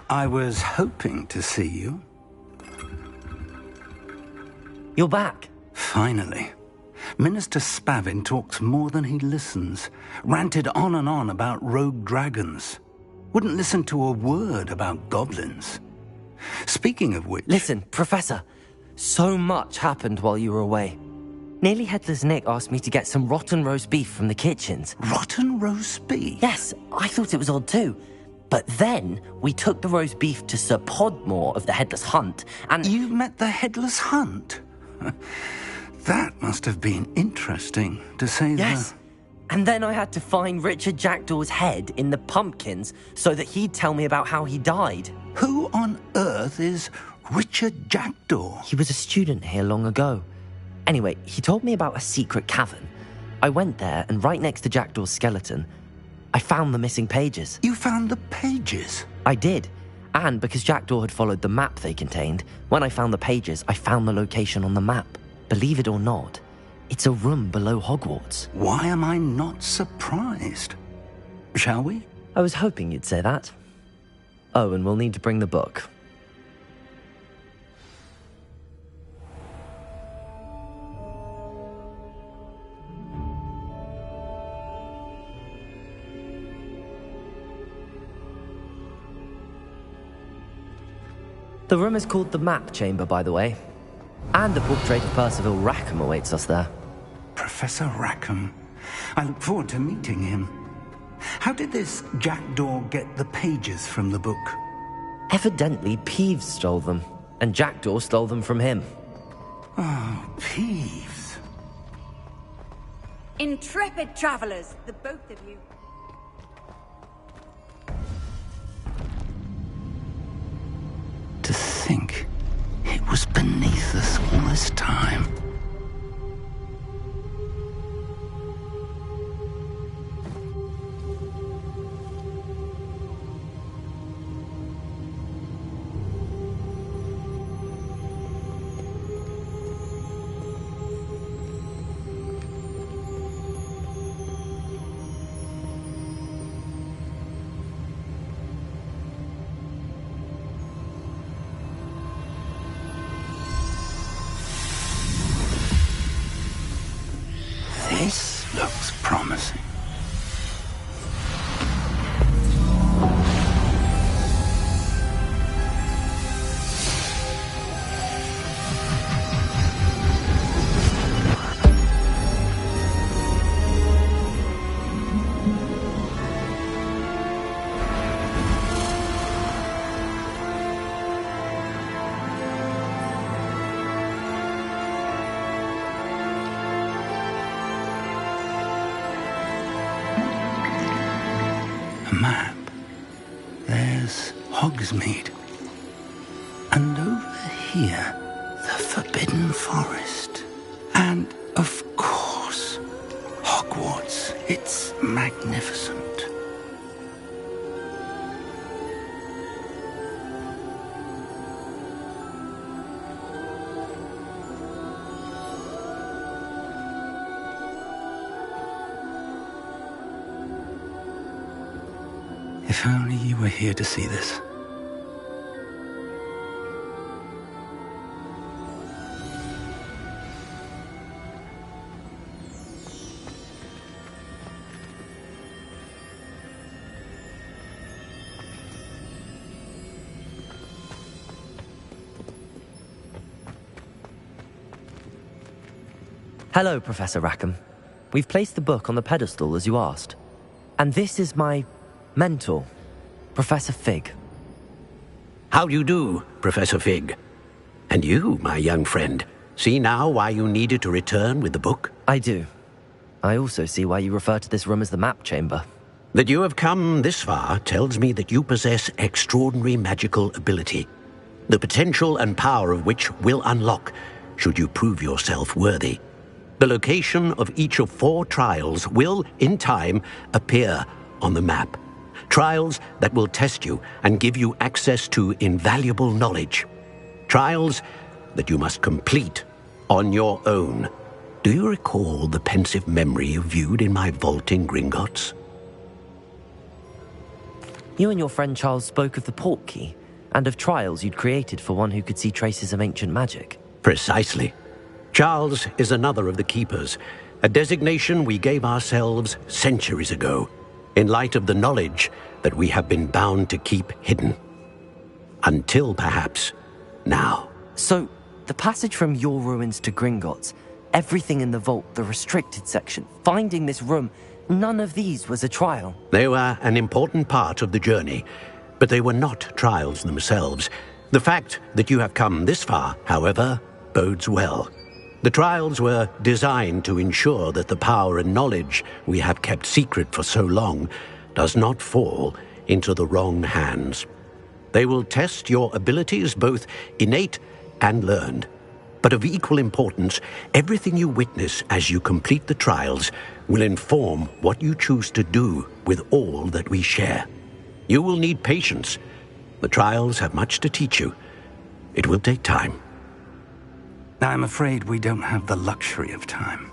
I was hoping to see you. You're back. Finally. Minister Spavin talks more than he listens. Ranted on and on about rogue dragons. Wouldn't listen to a word about goblins. Speaking of which... Listen, Professor. So much happened while you were away. Nearly Headless Nick asked me to get some rotten roast beef from the kitchens. Rotten roast beef? Yes, I thought it was odd too. But then we took the roast beef to Sir Podmore of the Headless Hunt, and... You met the Headless Hunt? That must have been interesting, to say the... Yes. And then I had to find Richard Jackdaw's head in the pumpkins so that he'd tell me about how he died. Who on earth is Richard Jackdaw? He was a student here long ago. Anyway, he told me about a secret cavern. I went there, and right next to Jackdaw's skeleton, I found the missing pages. You found the pages? I did. And because Jackdaw had followed the map they contained, when I found the pages, I found the location on the map. Believe it or not, it's a room below Hogwarts. Why am I not surprised? Shall we? I was hoping you'd say that. Oh, and we'll need to bring the book. The room is called the Map Chamber, by the way. And the portrait of Percival Rackham awaits us there. Professor Rackham. I look forward to meeting him. How did this jackdaw get the pages from the book? Evidently, Peeves stole them, and Jackdaw stole them from him. Oh, Peeves. Intrepid travelers, the both of you. To think it was beneath us all this time. This looks promising. Map. There's Hogsmeade. And over here, the Forbidden Forest. And, of course, Hogwarts. It's magnificent. If only you were here to see this. Hello, Professor Rackham. We've placed the book on the pedestal as you asked. And this is my mentor, Professor Fig. How do you do, Professor Fig? And you, my young friend, see now why you needed to return with the book? I do. I also see why you refer to this room as the Map Chamber. That you have come this far tells me that you possess extraordinary magical ability, the potential and power of which will unlock should you prove yourself worthy. The location of each of 4 trials will, in time, appear on the map. Trials that will test you and give you access to invaluable knowledge. Trials that you must complete on your own. Do you recall the pensive memory you viewed in my vault in Gringotts? You and your friend Charles spoke of the Portkey, and of trials you'd created for one who could see traces of ancient magic. Precisely. Charles is another of the Keepers, a designation we gave ourselves centuries ago, in light of the knowledge that we have been bound to keep hidden. Until, perhaps, now. So, the passage from your ruins to Gringotts, everything in the vault, the restricted section, finding this room, none of these was a trial. They were an important part of the journey, but they were not trials themselves. The fact that you have come this far, however, bodes well. The trials were designed to ensure that the power and knowledge we have kept secret for so long does not fall into the wrong hands. They will test your abilities, both innate and learned. But of equal importance, everything you witness as you complete the trials will inform what you choose to do with all that we share. You will need patience. The trials have much to teach you. It will take time. I'm afraid we don't have the luxury of time.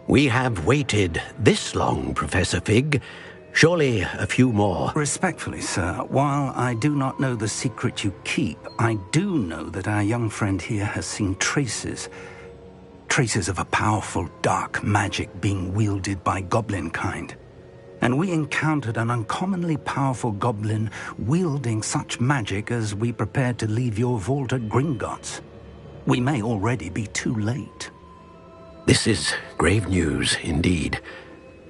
We have waited this long, Professor Fig. Surely a few more. Respectfully, sir, while I do not know the secret you keep, I do know that our young friend here has seen traces. Traces of a powerful dark magic being wielded by goblin kind. And we encountered an uncommonly powerful goblin wielding such magic as we prepared to leave your vault at Gringotts. We may already be too late. This is grave news indeed.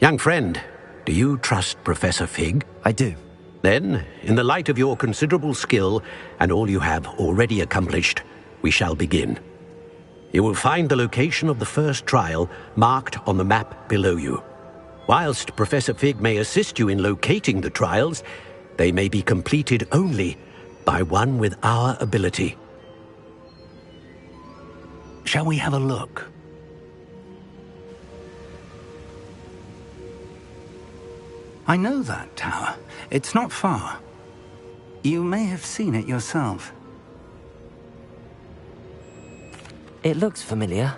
Young friend, do you trust Professor Fig? I do. Then, in the light of your considerable skill and all you have already accomplished, we shall begin. You will find the location of the first trial marked on the map below you. Whilst Professor Fig may assist you in locating the trials, they may be completed only by one with our ability. Shall we have a look? I know that tower. It's not far. You may have seen it yourself. It looks familiar.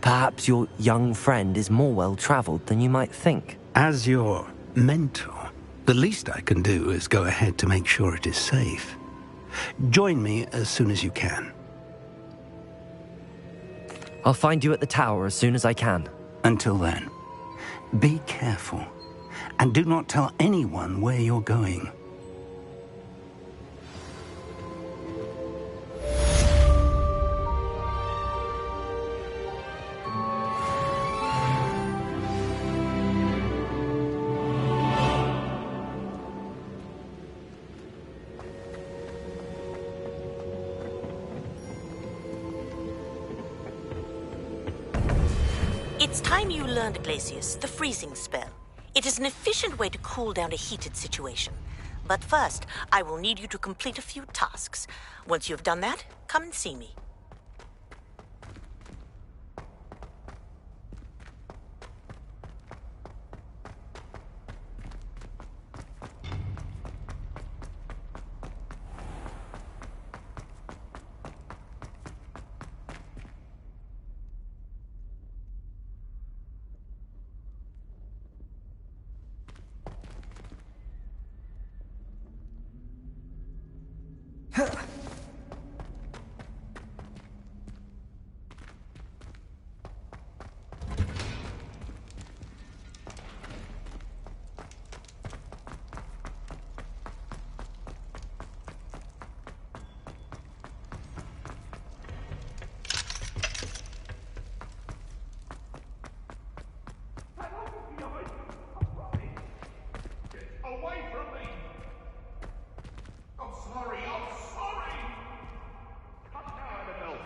Perhaps your young friend is more well-traveled than you might think. As your mentor, the least I can do is go ahead to make sure it is safe. Join me as soon as you can. I'll find you at the tower as soon as I can. Until then, be careful. And do not tell anyone where you're going. It's time you learned, Glacius, the freezing spell. It is an efficient way to cool down a heated situation. But first, I will need you to complete a few tasks. Once you have done that, come and see me.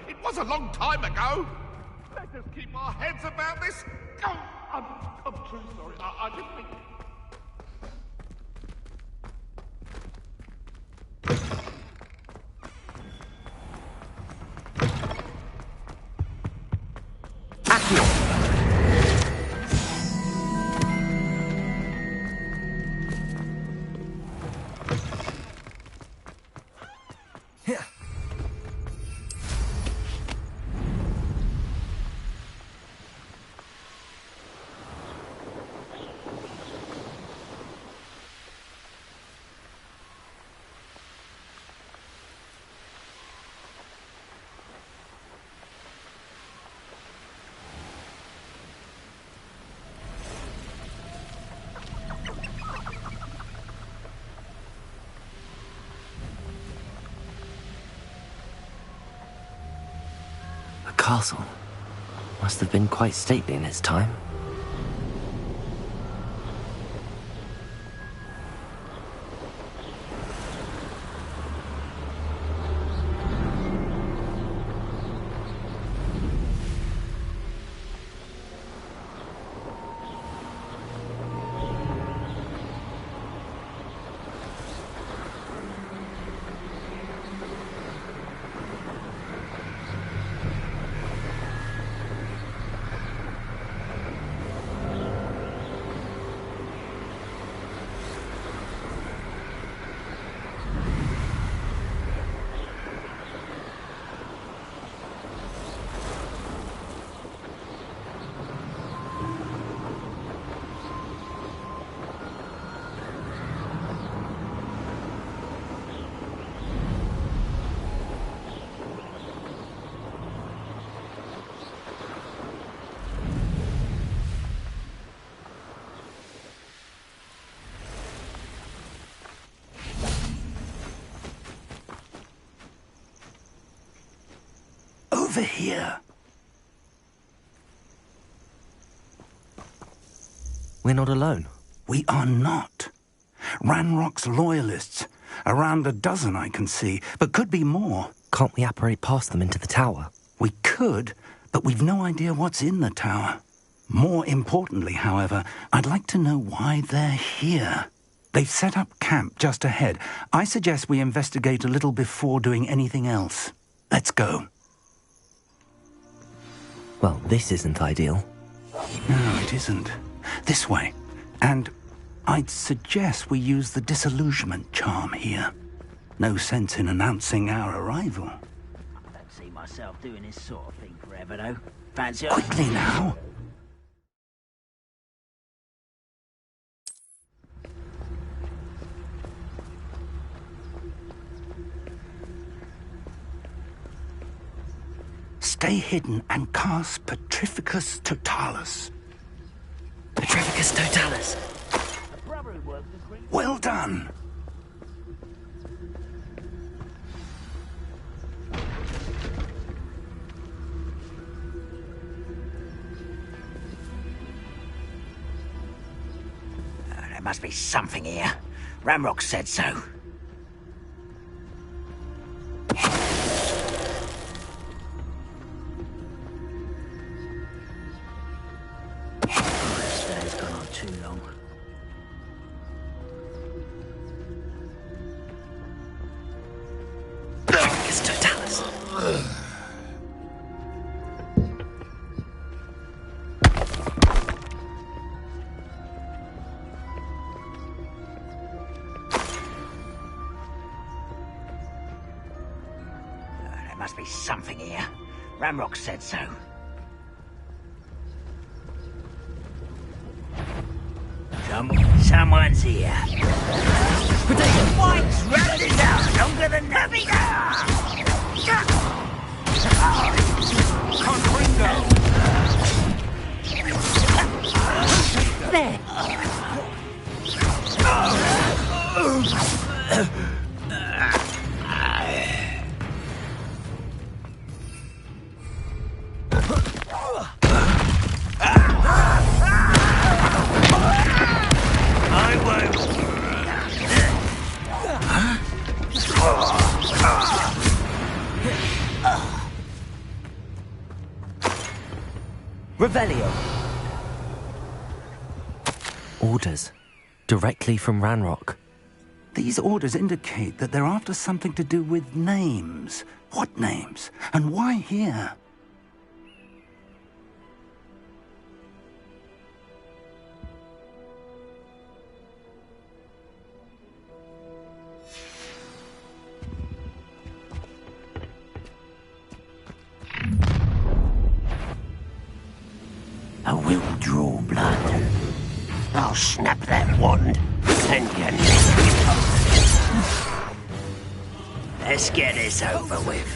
It was a long time ago. Let us keep our heads about this. Oh, I'm truly sorry. I didn't think... The castle must have been quite stately in its time. over here. We're not alone. We are not. Ranrock's loyalists. Around a dozen I can see, but could be more. Can't we apparate past them into the tower? We could, but we've no idea what's in the tower. More importantly, however, I'd like to know why they're here. They've set up camp just ahead. I suggest we investigate a little before doing anything else. Let's go. Well, this isn't ideal. No, it isn't. This way. And I'd suggest we use the disillusionment charm here. No sense in announcing our arrival. I don't see myself doing this sort of thing forever, though. Fancy... Quickly now. Stay hidden and cast Petrificus Totalis. Petrificus Totalis. Well done. There must be something here. Ranrock said so. This day's gone on too long. Petrificus Totalis. There must be something here. Ranrock said so. Someone's here. White's wrapped it out longer than nothing. Confringo! There. Revelio. Orders. Directly from Ranrock. These orders indicate that they're after something to do with names. What names? And why here? I will draw blood. I'll snap that wand, and you Let's get this over with.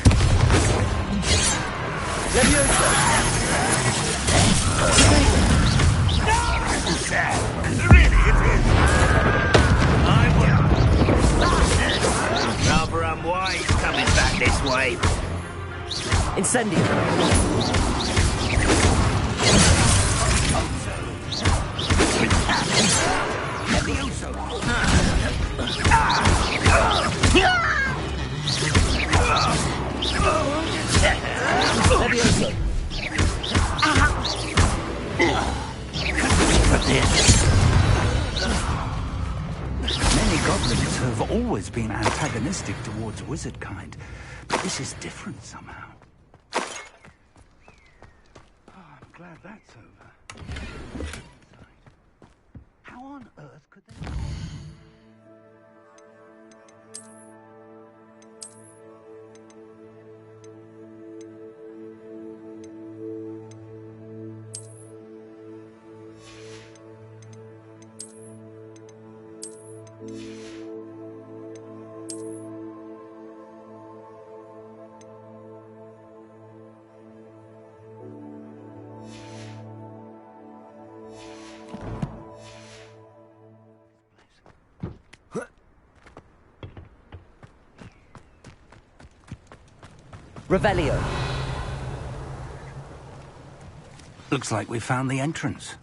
Rather unwise coming back this way. Incendio. Many goblins have always been antagonistic towards wizard kind, but this is different somehow. Oh, I'm glad that's over. How on earth could they... Revelio. Looks like we found the entrance.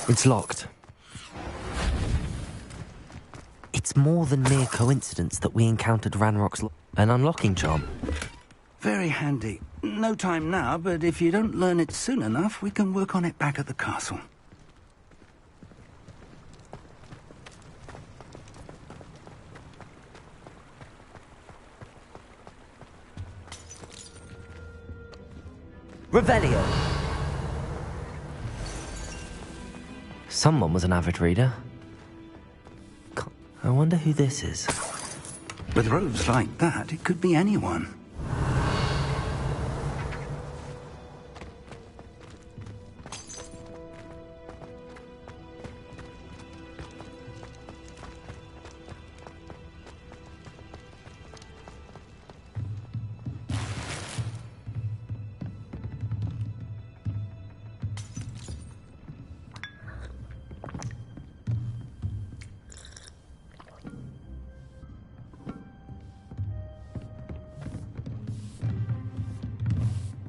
It's locked. It's more than mere coincidence that we encountered Ranrock's an unlocking charm. Very handy. No time now, but if you don't learn it soon enough, we can work on it back at the castle. Revelio. Someone was an avid reader. I wonder who this is. With robes like that, it could be anyone.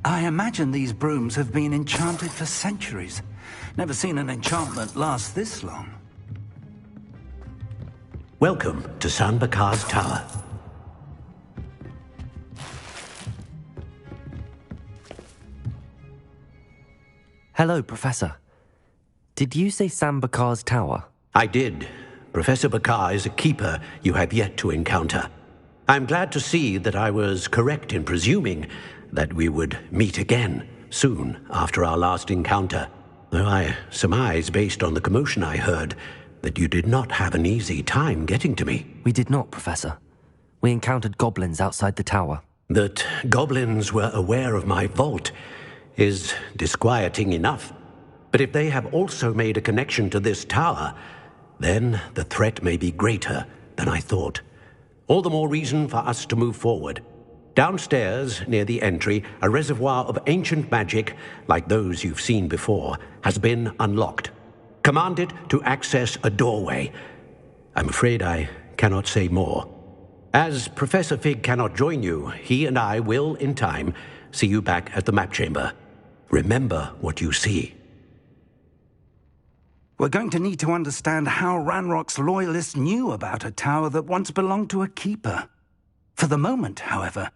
I imagine these brooms have been enchanted for centuries. Never seen an enchantment last this long. Welcome to San Bakar's Tower. Hello, Professor. Did you say San Bakar's Tower? I did. Professor Bakar is a keeper you have yet to encounter. I'm glad to see that I was correct in presuming that we would meet again soon after our last encounter, though I surmise, based on the commotion I heard, that you did not have an easy time getting to me. We did not, Professor. We encountered goblins outside the tower. That goblins were aware of my vault is disquieting enough. But if they have also made a connection to this tower, then the threat may be greater than I thought. All the more reason for us to move forward. Downstairs, near the entry, a reservoir of ancient magic, like those you've seen before, has been unlocked. Command it to access a doorway. I'm afraid I cannot say more. As Professor Fig cannot join you, he and I will, in time, see you back at the map chamber. Remember what you see. We're going to need to understand how Ranrock's loyalists knew about a tower that once belonged to a keeper. For the moment, however,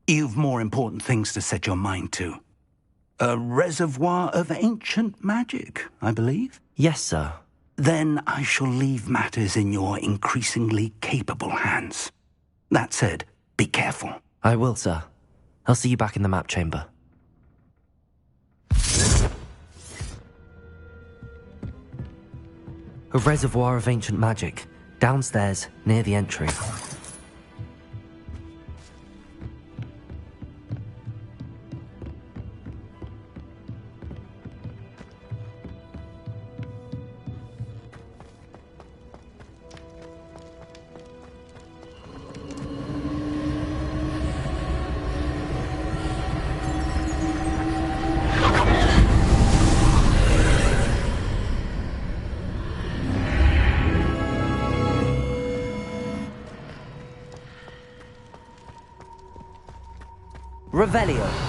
you've more important things to set your mind to. A reservoir of ancient magic, I believe? Yes, sir. Then I shall leave matters in your increasingly capable hands. That said, be careful. I will, sir. I'll see you back in the map chamber. A reservoir of ancient magic, downstairs, near the entry. Revelio.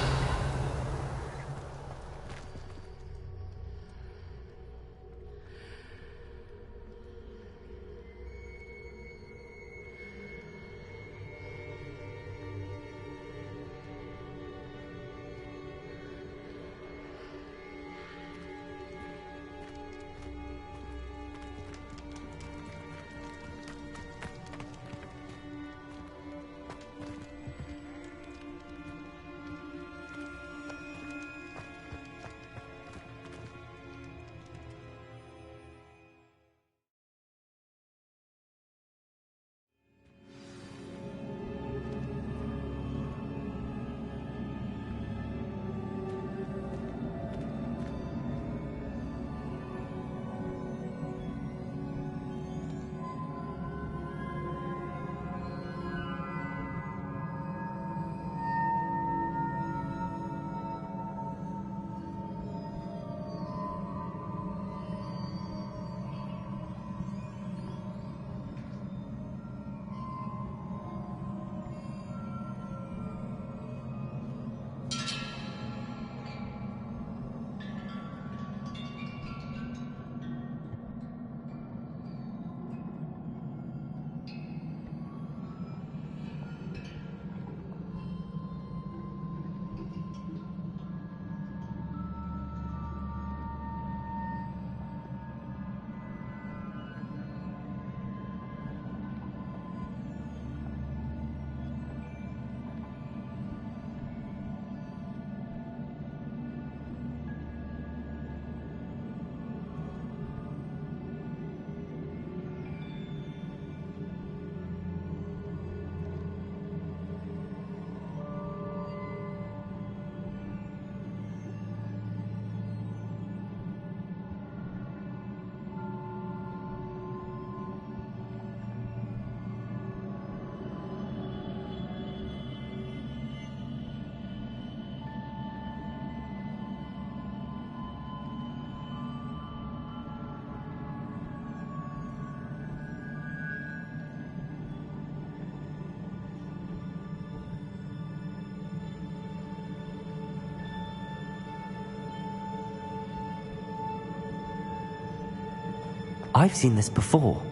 I've seen this before,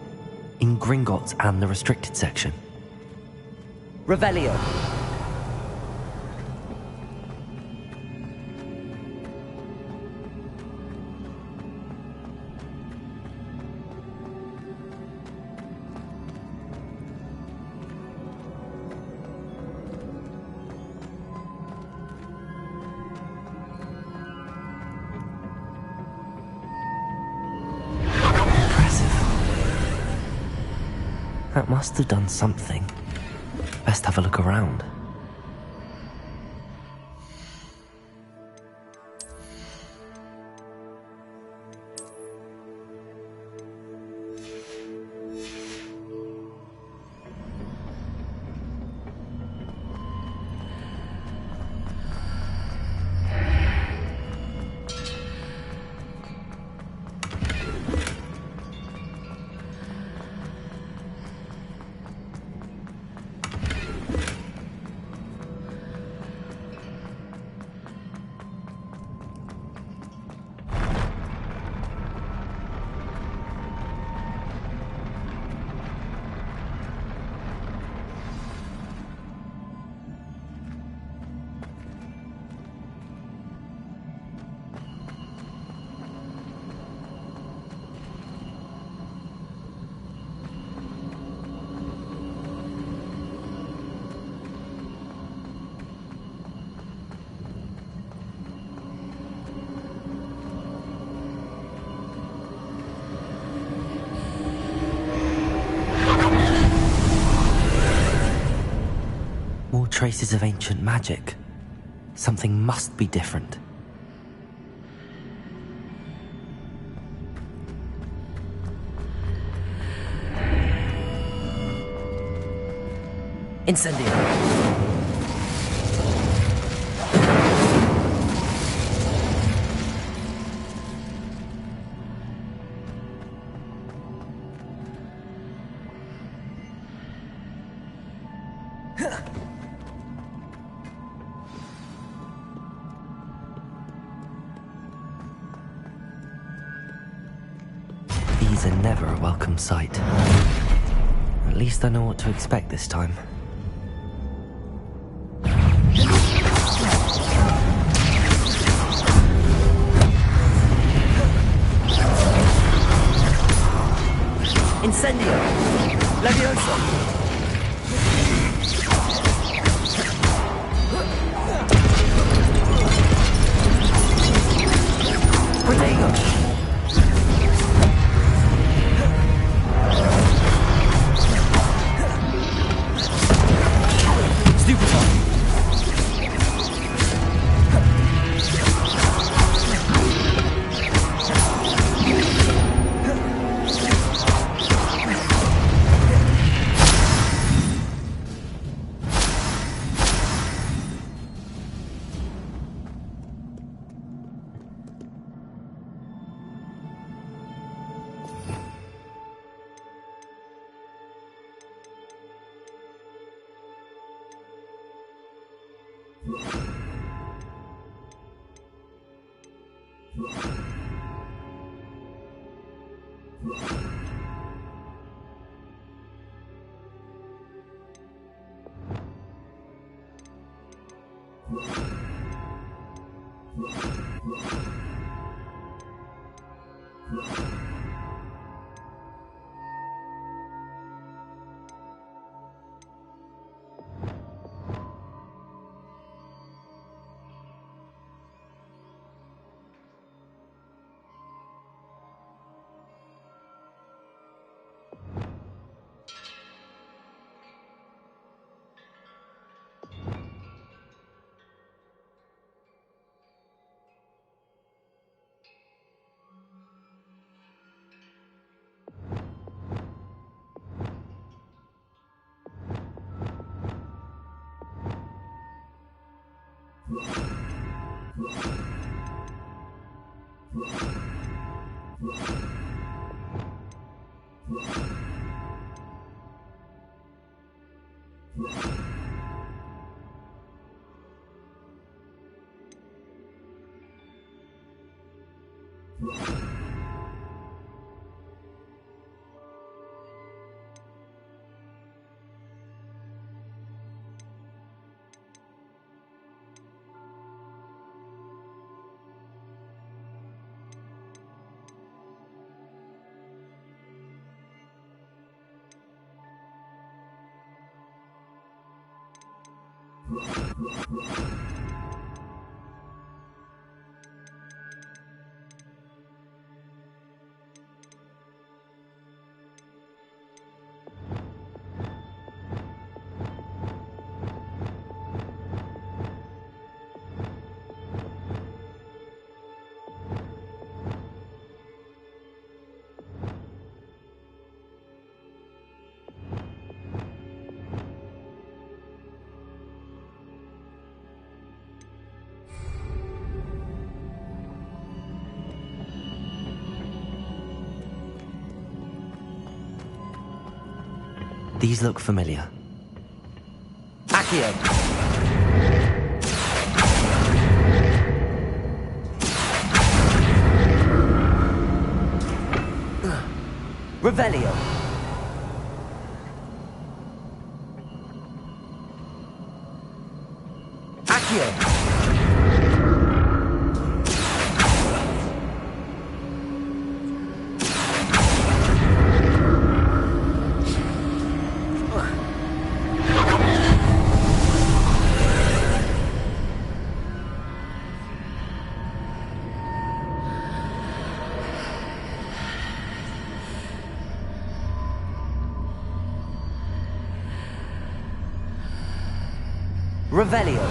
in Gringotts and the restricted section. Revelio. That must have done something. Best have a look around. More traces of ancient magic. Something must be different. Incendio. These are never a welcome sight. At least I know what to expect this time. Incendio. Leviosa. Protego. These look familiar. Accio! Revelio! Accio! Revelio.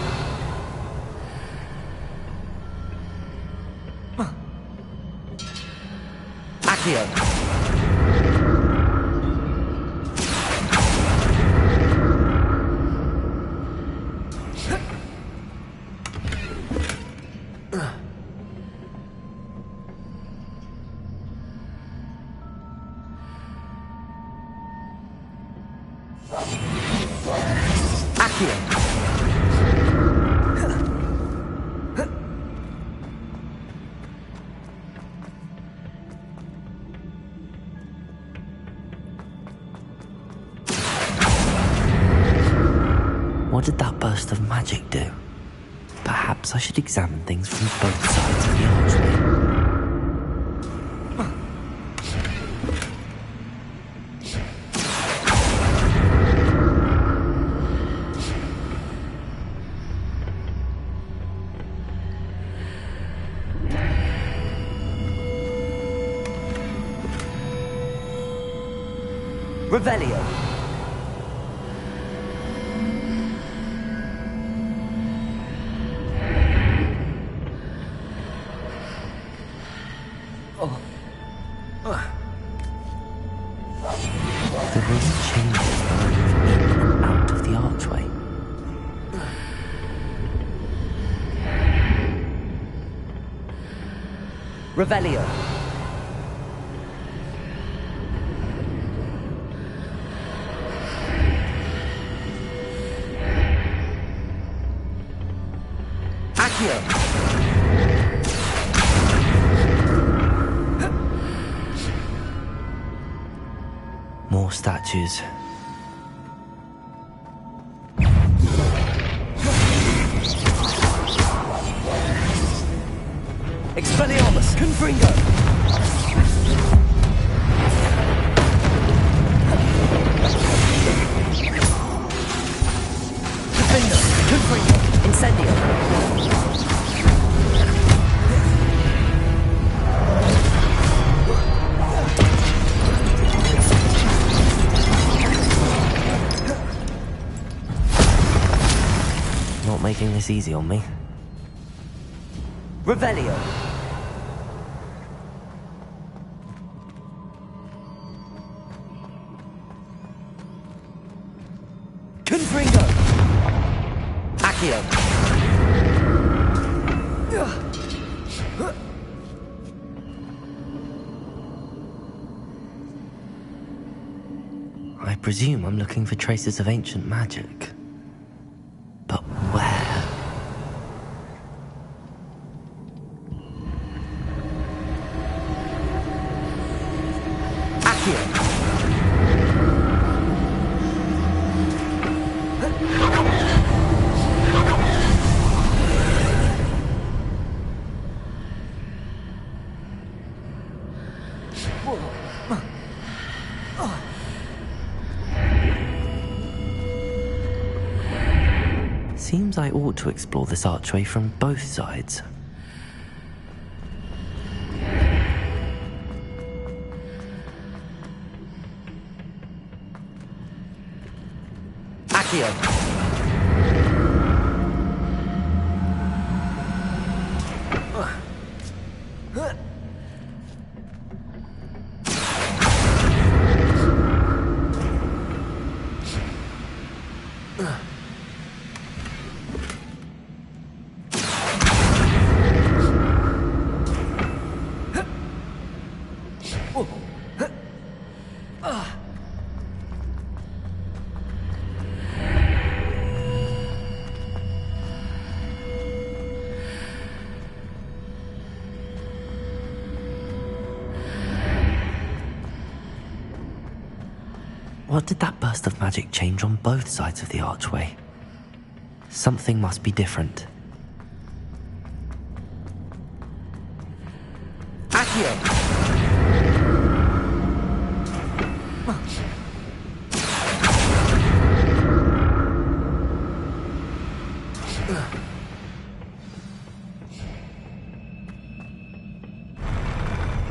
Accio. Accio. What did that burst of magic do? Perhaps I should examine things from both sides of the archway. Revelio. The room changes when I move in and out of the archway. Revelio. Accio. More statues. Expelliarmus, Confringo! Defender, Confringo, Incendio! Not making this easy on me. Revelio. Confringo. Accio. I presume I'm looking for traces of ancient magic. But where? Accio. seems I ought to explore this archway from both sides. Accio! What did that burst of magic change on both sides of the archway? Something must be different. Accio!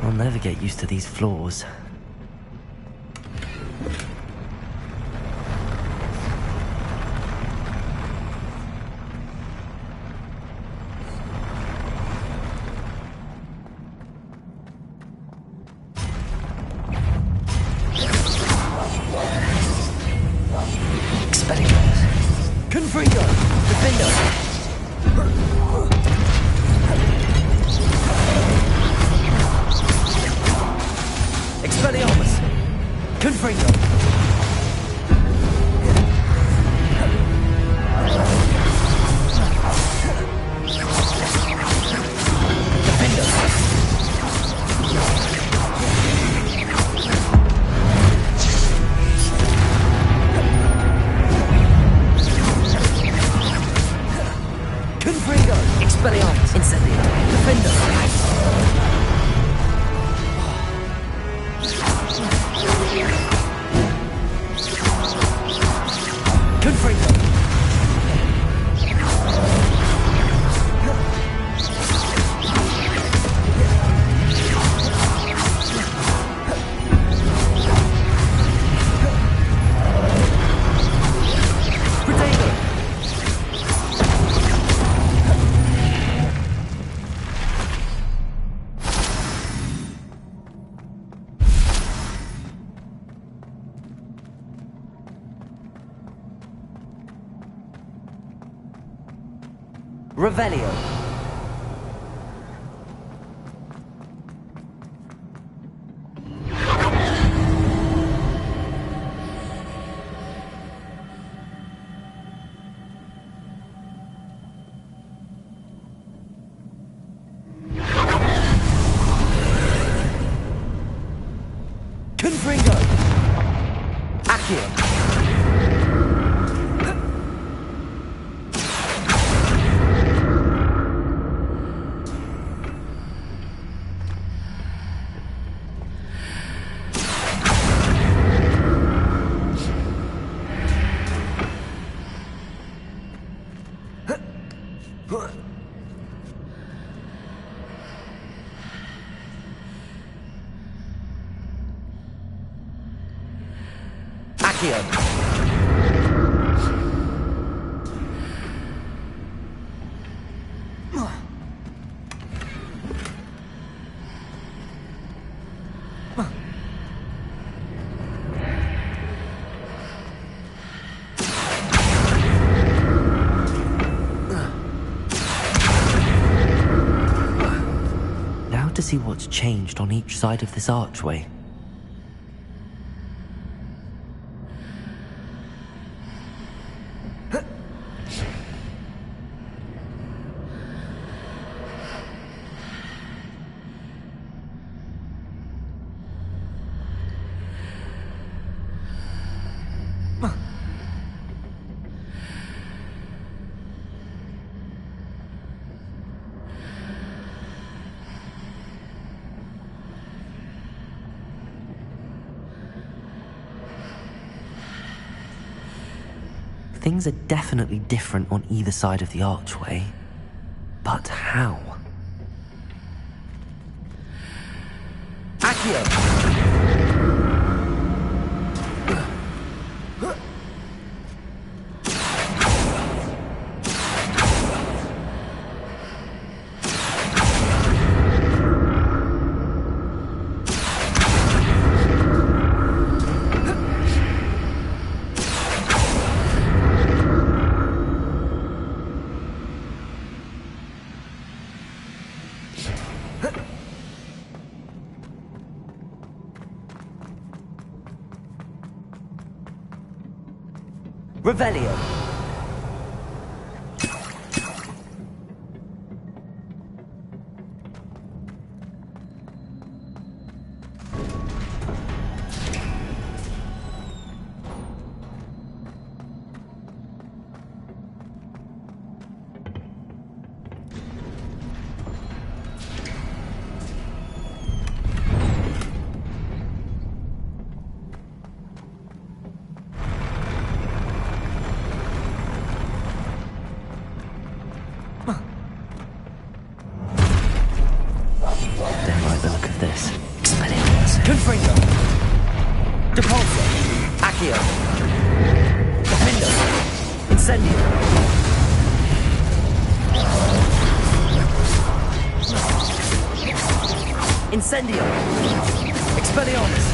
I'll never get used to these floors. Revelio. Confringo. Accio. Now to see what's changed on each side of this archway. things are definitely different on either side of the archway. But how? Accio! Revelio. Confringo. Depulso. Accio. Defendo. Incendio. Incendio. Expelliarmus.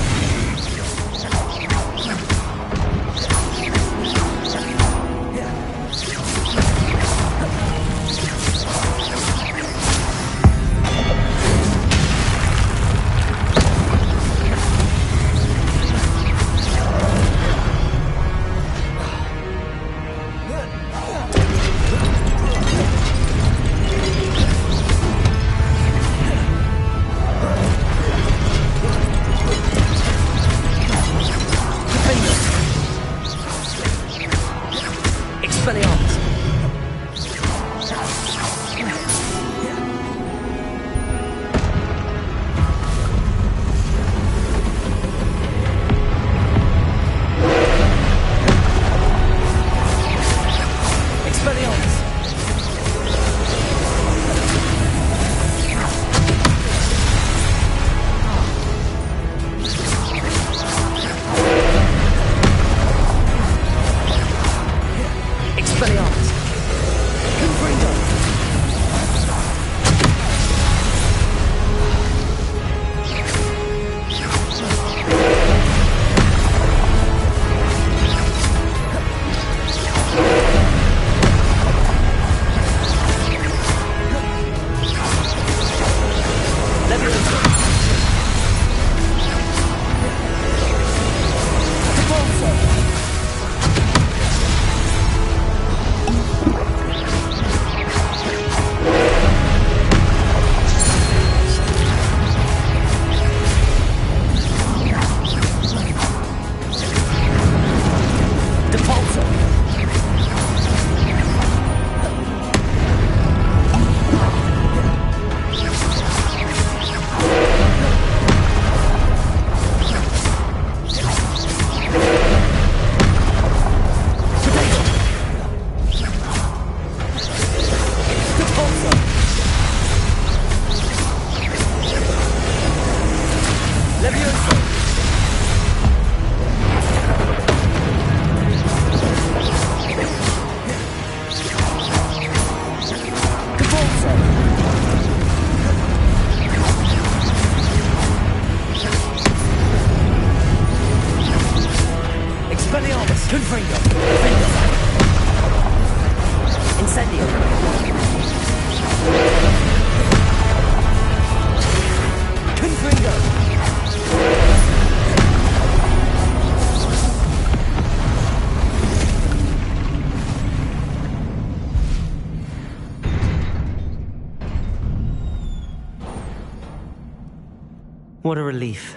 What a relief.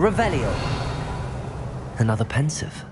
Revelio. Another pensive.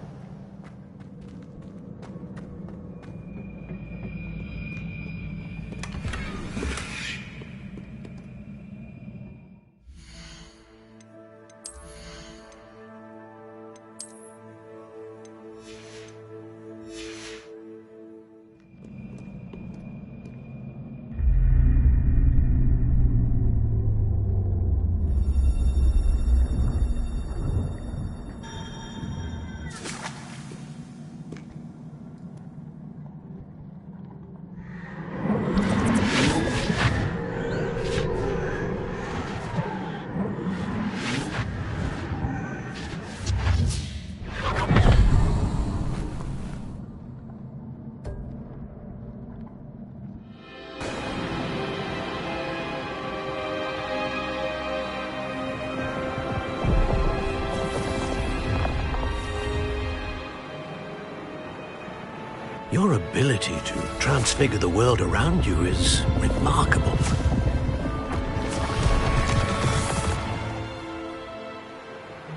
Your ability to transfigure the world around you is remarkable.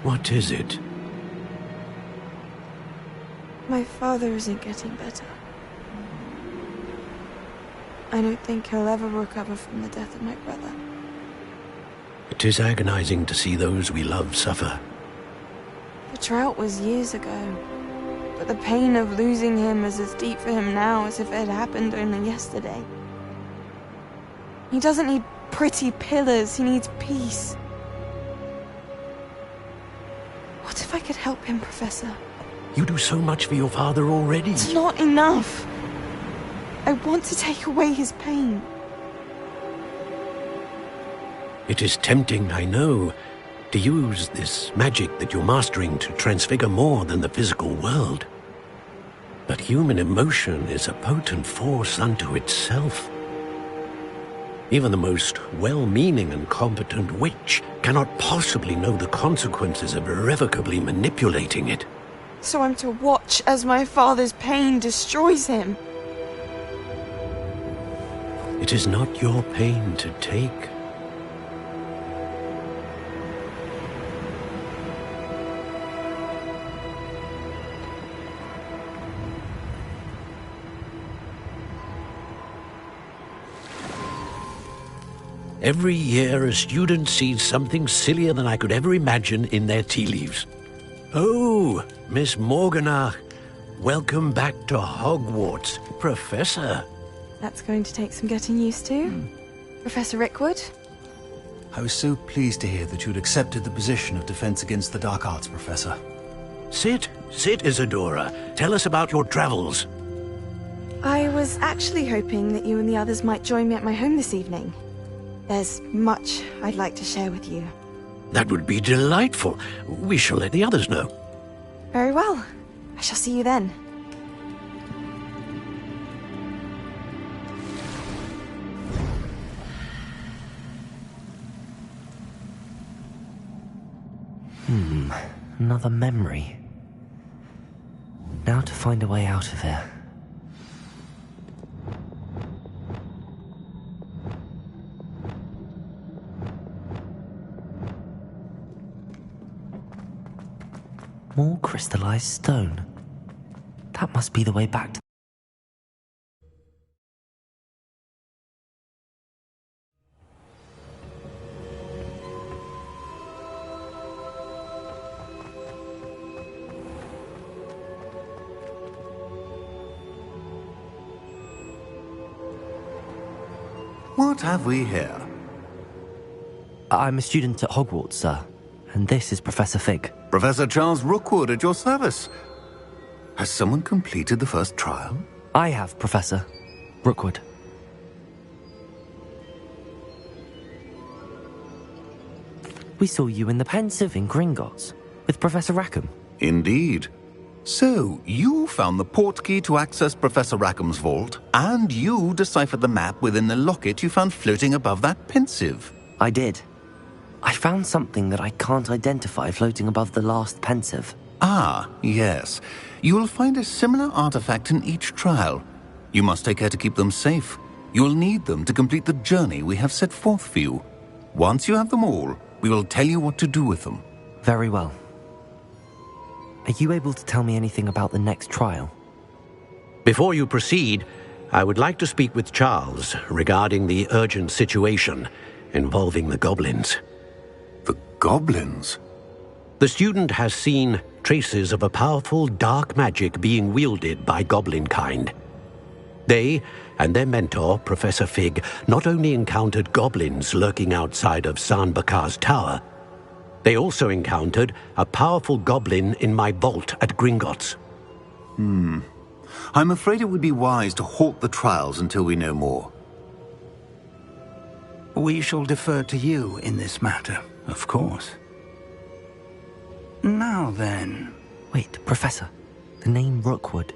What is it? My father isn't getting better. I don't think he'll ever recover from the death of my brother. It is agonizing to see those we love suffer. The drought was years ago, but the pain of losing him is as deep for him now as if it had happened only yesterday. He doesn't need pretty pillars, he needs peace. What if I could help him, Professor? You do so much for your father already. It's not enough. I want to take away his pain. It is tempting, I know, to use this magic that you're mastering to transfigure more than the physical world. But human emotion is a potent force unto itself. Even the most well-meaning and competent witch cannot possibly know the consequences of irrevocably manipulating it. So I'm to watch as my father's pain destroys him. It is not your pain to take. Every year, a student sees something sillier than I could ever imagine in their tea leaves. Oh, Miss Morganach, welcome back to Hogwarts, Professor. That's going to take some getting used to. Professor Rickwood? I was so pleased to hear that you'd accepted the position of Defense Against the Dark Arts, Professor. Sit, Isadora. Tell us about your travels. I was actually hoping that you and the others might join me at my home this evening. There's much I'd like to share with you. That would be delightful. We shall let the others know. Very well. I shall see you then. Another memory. Now to find a way out of here. More crystallized stone. That must be the way back to... What have we here? I'm a student at Hogwarts, sir. And this is Professor Fig. Professor Charles Rookwood at your service. Has someone completed the first trial? I have, Professor Rookwood. We saw you in the Pensive in Gringotts with Professor Rackham. Indeed. So, you found the portkey to access Professor Rackham's vault, and you deciphered the map within the locket you found floating above that Pensive. I did. I found something that I can't identify floating above the last Pensive. Ah, yes. You will find a similar artifact in each trial. You must take care to keep them safe. You will need them to complete the journey we have set forth for you. Once you have them all, we will tell you what to do with them. Very well. Are you able to tell me anything about the next trial? Before you proceed, I would like to speak with Charles regarding the urgent situation involving the goblins. The goblins? The student has seen traces of a powerful dark magic being wielded by goblin kind. They and their mentor, Professor Fig, not only encountered goblins lurking outside of San Bakar's tower, they also encountered a powerful goblin in my vault at Gringotts. I'm afraid it would be wise to halt the trials until we know more. We shall defer to you in this matter, of course. Now then... Wait, Professor. The name Rookwood.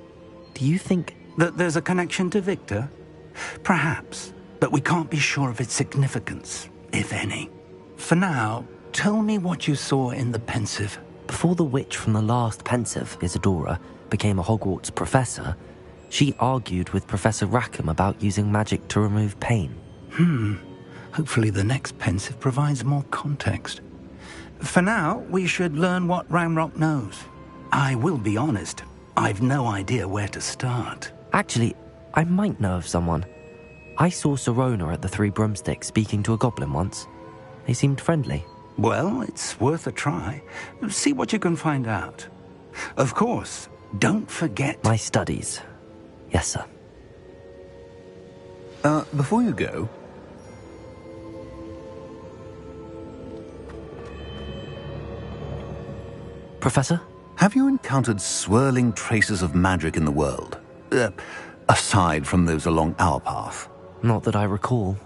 Do you think... that there's a connection to Victor? Perhaps, but we can't be sure of its significance, if any. For now, tell me what you saw in the pensive. Before the witch from the last pensive, Isadora, became a Hogwarts professor, she argued with Professor Rackham about using magic to remove pain. Hopefully the next pensive provides more context. For now, we should learn what Ramrock knows. I will be honest, I've no idea where to start. Actually, I might know of someone. I saw Sirona at the Three Broomsticks speaking to a goblin once. They seemed friendly. Well, it's worth a try. See what you can find out. Of course, don't forget... My studies. Yes, sir. Before you go... Professor? Have you encountered swirling traces of magic in the world? Aside from those along our path? Not that I recall.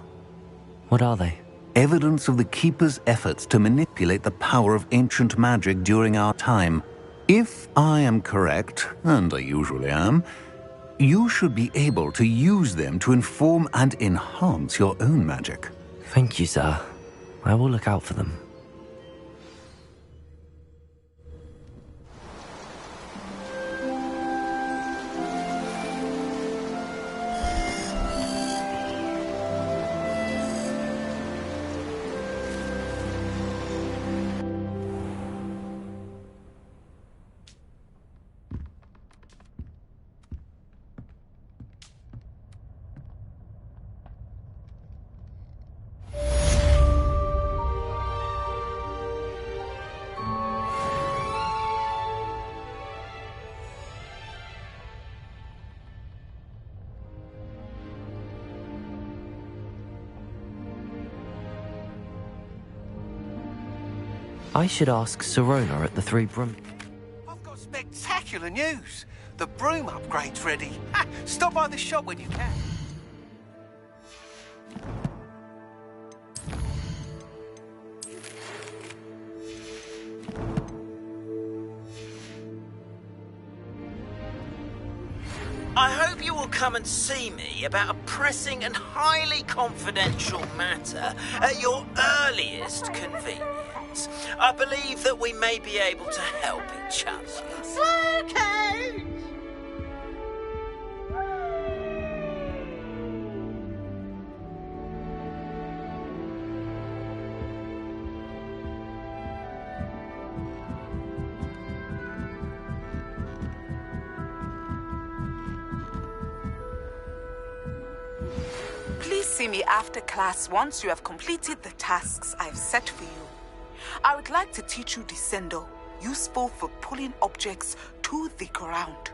What are they? Evidence of the Keeper's efforts to manipulate the power of ancient magic during our time. If I am correct, and I usually am, you should be able to use them to inform and enhance your own magic. Thank you, sir. I will look out for them. I should ask Sirona at the Three Broom... I've got spectacular news. The broom upgrade's ready. Ha! Stop by the shop when you can. I hope you will come and see me about a pressing and highly confidential matter at your earliest convenience. I believe that we may be able to help each other. Slowcoat! Please see me after class once you have completed the tasks I've set for you. I would like to teach you Descendo, useful for pulling objects to the ground.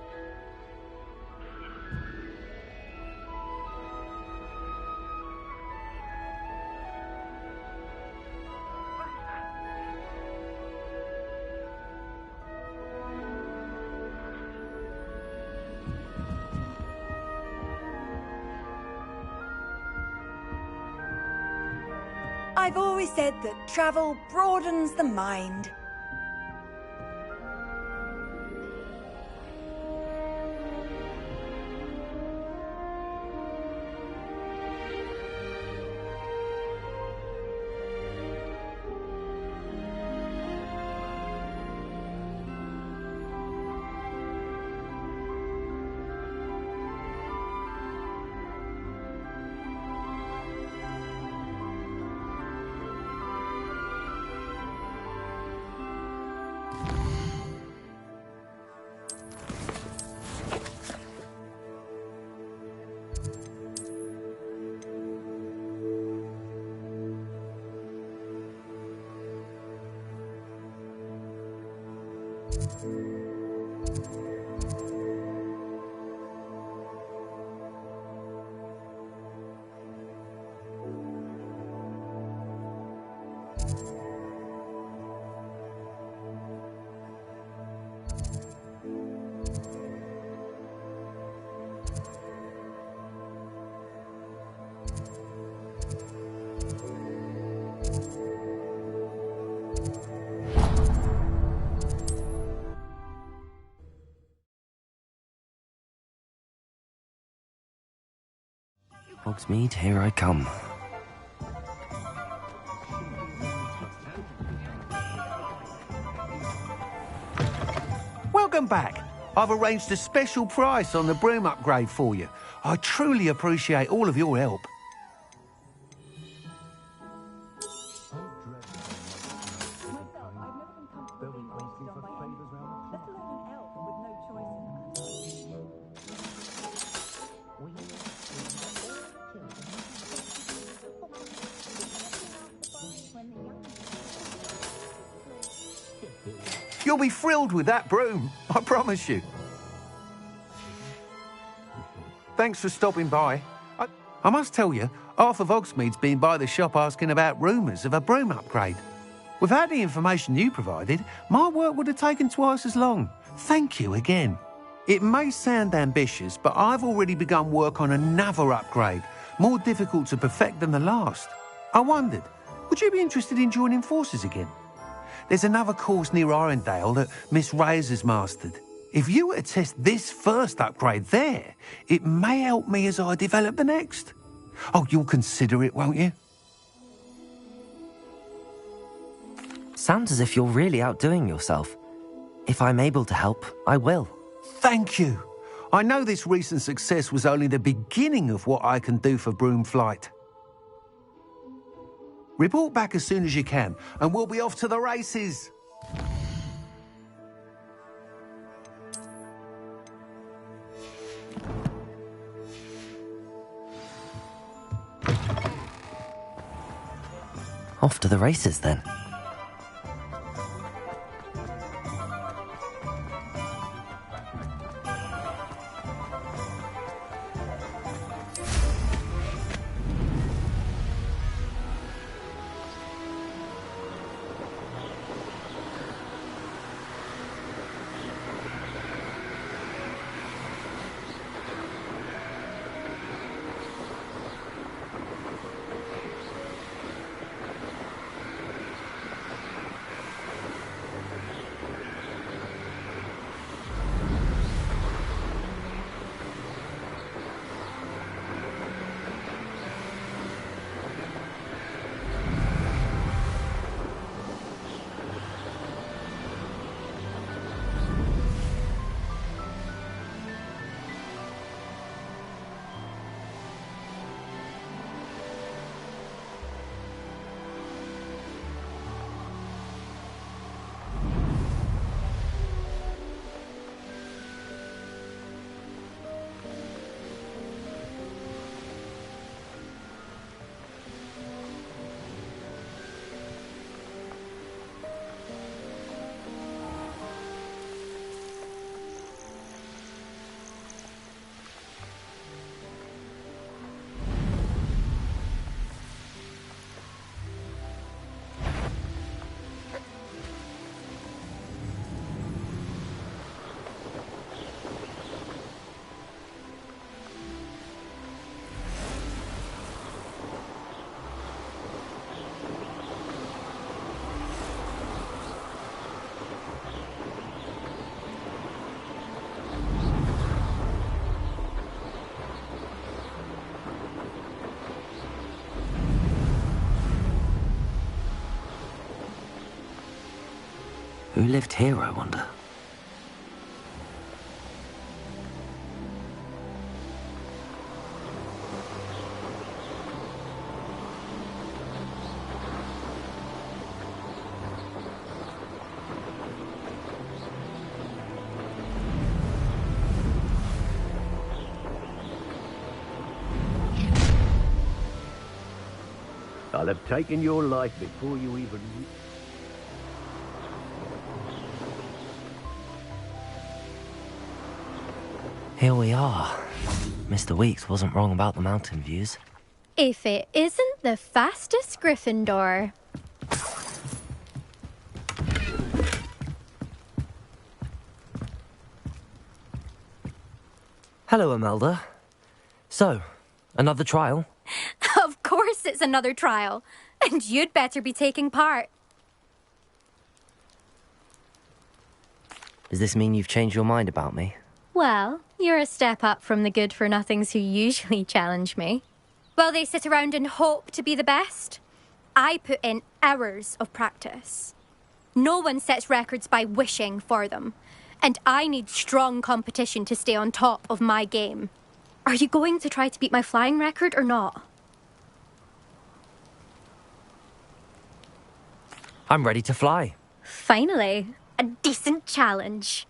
I've always said that travel broadens the mind. Hogsmeade, here I come. Welcome back. I've arranged a special price on the broom upgrade for you. I truly appreciate all of your help. You'll be thrilled with that broom, I promise you. Thanks for stopping by. I must tell you, half of Hogsmeade's been by the shop asking about rumours of a broom upgrade. Without the information you provided, my work would have taken twice as long. Thank you again. It may sound ambitious, but I've already begun work on another upgrade, more difficult to perfect than the last. I wondered, would you be interested in joining forces again? There's another course near Arendelle that Miss Reyes has mastered. If you were to test this first upgrade there, it may help me as I develop the next. Oh, you'll consider it, won't you? Sounds as if you're really outdoing yourself. If I'm able to help, I will. Thank you. I know this recent success was only the beginning of what I can do for Broomflight. Report back as soon as you can, and we'll be off to the races. Off to the races, then. Who lived here, I wonder? I'll have taken your life before you even... Here we are. Mr. Weeks wasn't wrong about the mountain views. If it isn't the fastest Gryffindor. Hello, Imelda. So, another trial? Of course it's another trial. And you'd better be taking part. Does this mean you've changed your mind about me? Well, you're a step up from the good-for-nothings who usually challenge me. While they sit around and hope to be the best, I put in hours of practice. No one sets records by wishing for them, and I need strong competition to stay on top of my game. Are you going to try to beat my flying record or not? I'm ready to fly. Finally, a decent challenge.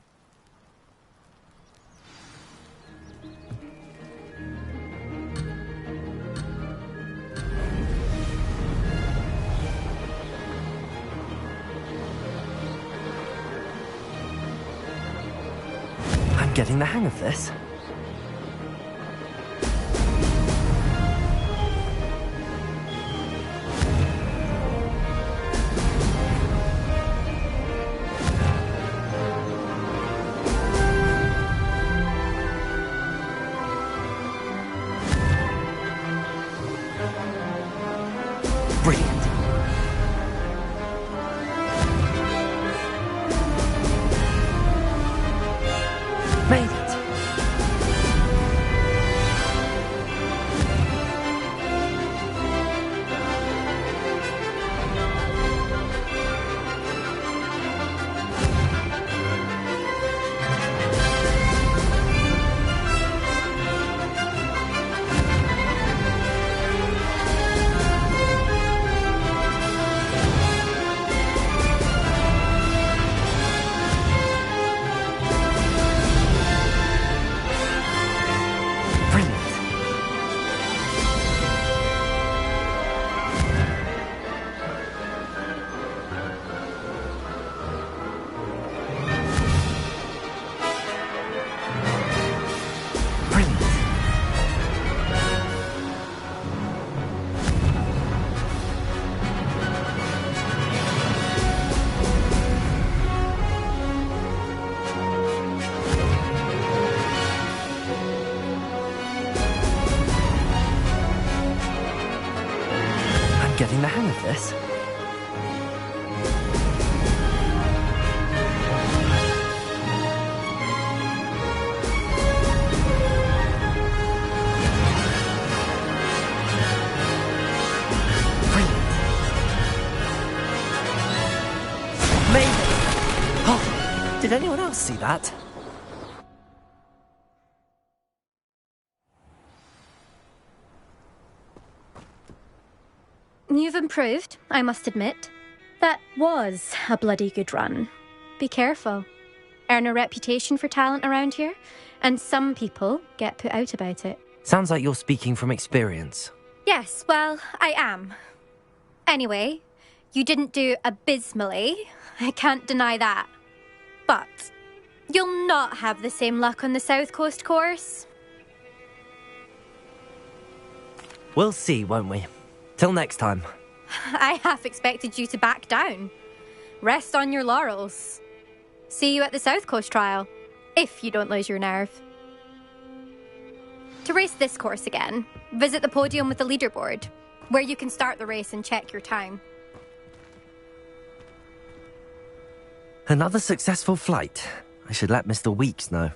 I'm getting the hang of this. Brilliant. Made it. Getting the hang of this. Brilliant. Maybe. Oh, did anyone else see that? You've improved, I must admit. That was a bloody good run. Be careful. Earn a reputation for talent around here, and some people get put out about it. Sounds like you're speaking from experience. Yes, well, I am. Anyway, you didn't do abysmally. I can't deny that. But you'll not have the same luck on the South Coast course. We'll see, won't we? Till next time. I half expected you to back down. Rest on your laurels. See you at the South Coast trial, if you don't lose your nerve. To race this course again, visit the podium with the leaderboard, where you can start the race and check your time. Another successful flight. I should let Mr. Weeks know.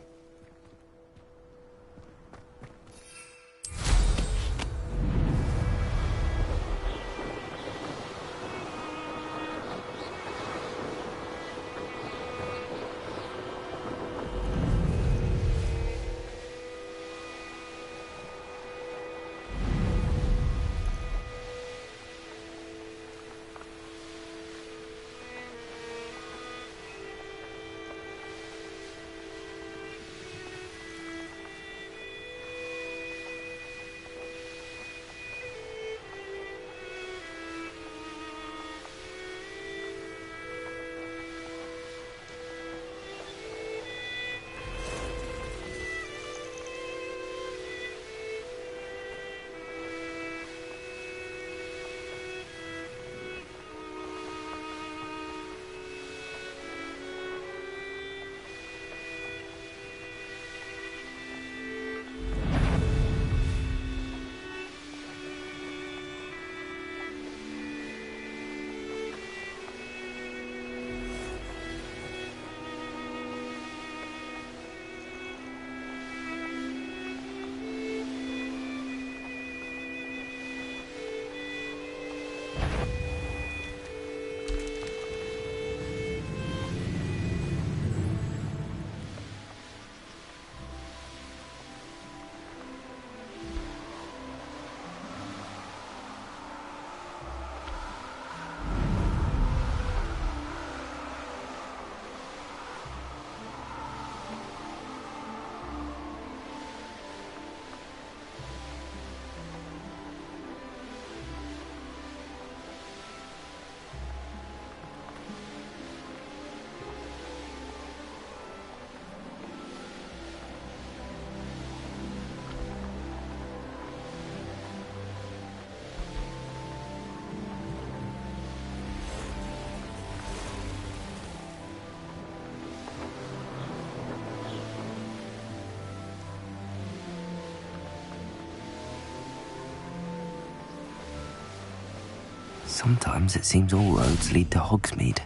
Sometimes it seems all roads lead to Hogsmeade.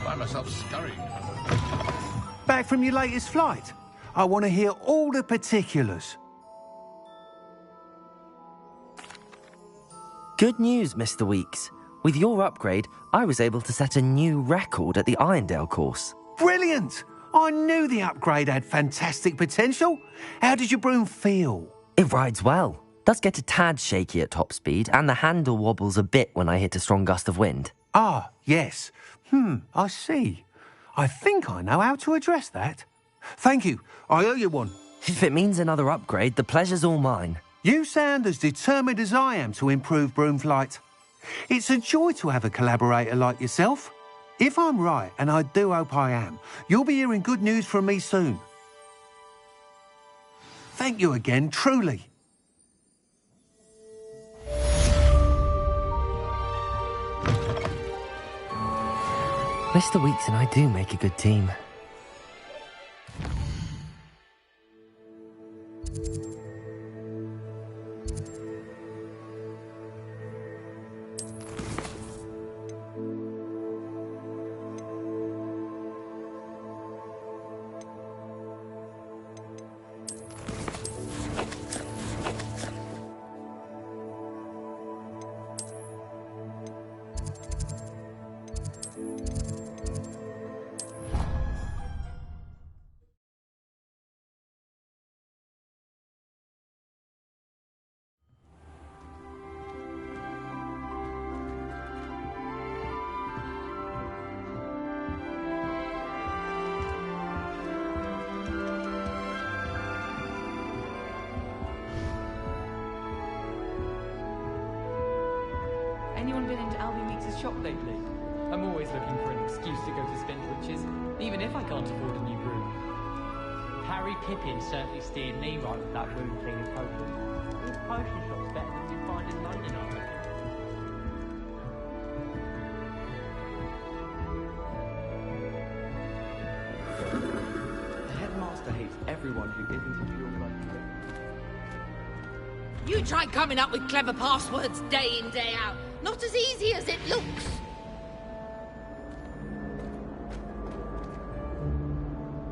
Find myself scurrying. Back from your latest flight? I want to hear all the particulars. Good news, Mr. Weeks. With your upgrade, I was able to set a new record at the Irondale course. Brilliant! I knew the upgrade had fantastic potential. How did your broom feel? It rides well. Does get a tad shaky at top speed, and the handle wobbles a bit when I hit a strong gust of wind. Ah, yes. I see. I think I know how to address that. Thank you. I owe you one. If it means another upgrade, the pleasure's all mine. You sound as determined as I am to improve broom flight. It's a joy to have a collaborator like yourself. If I'm right, and I do hope I am, you'll be hearing good news from me soon. Thank you again, truly. Mr. Weeks and I do make a good team. Anyone been into Albie Weeks' shop lately? I'm always looking for an excuse to go to Spindwitch's, even if I can't afford a new broom. Harry Pippin certainly steered me right with that wound cleaning potion. This potion shop's better than you find in London, I reckon. The headmaster hates everyone who isn't a pure blood. You try coming up with clever passwords day in, day out. Not as easy as it looks.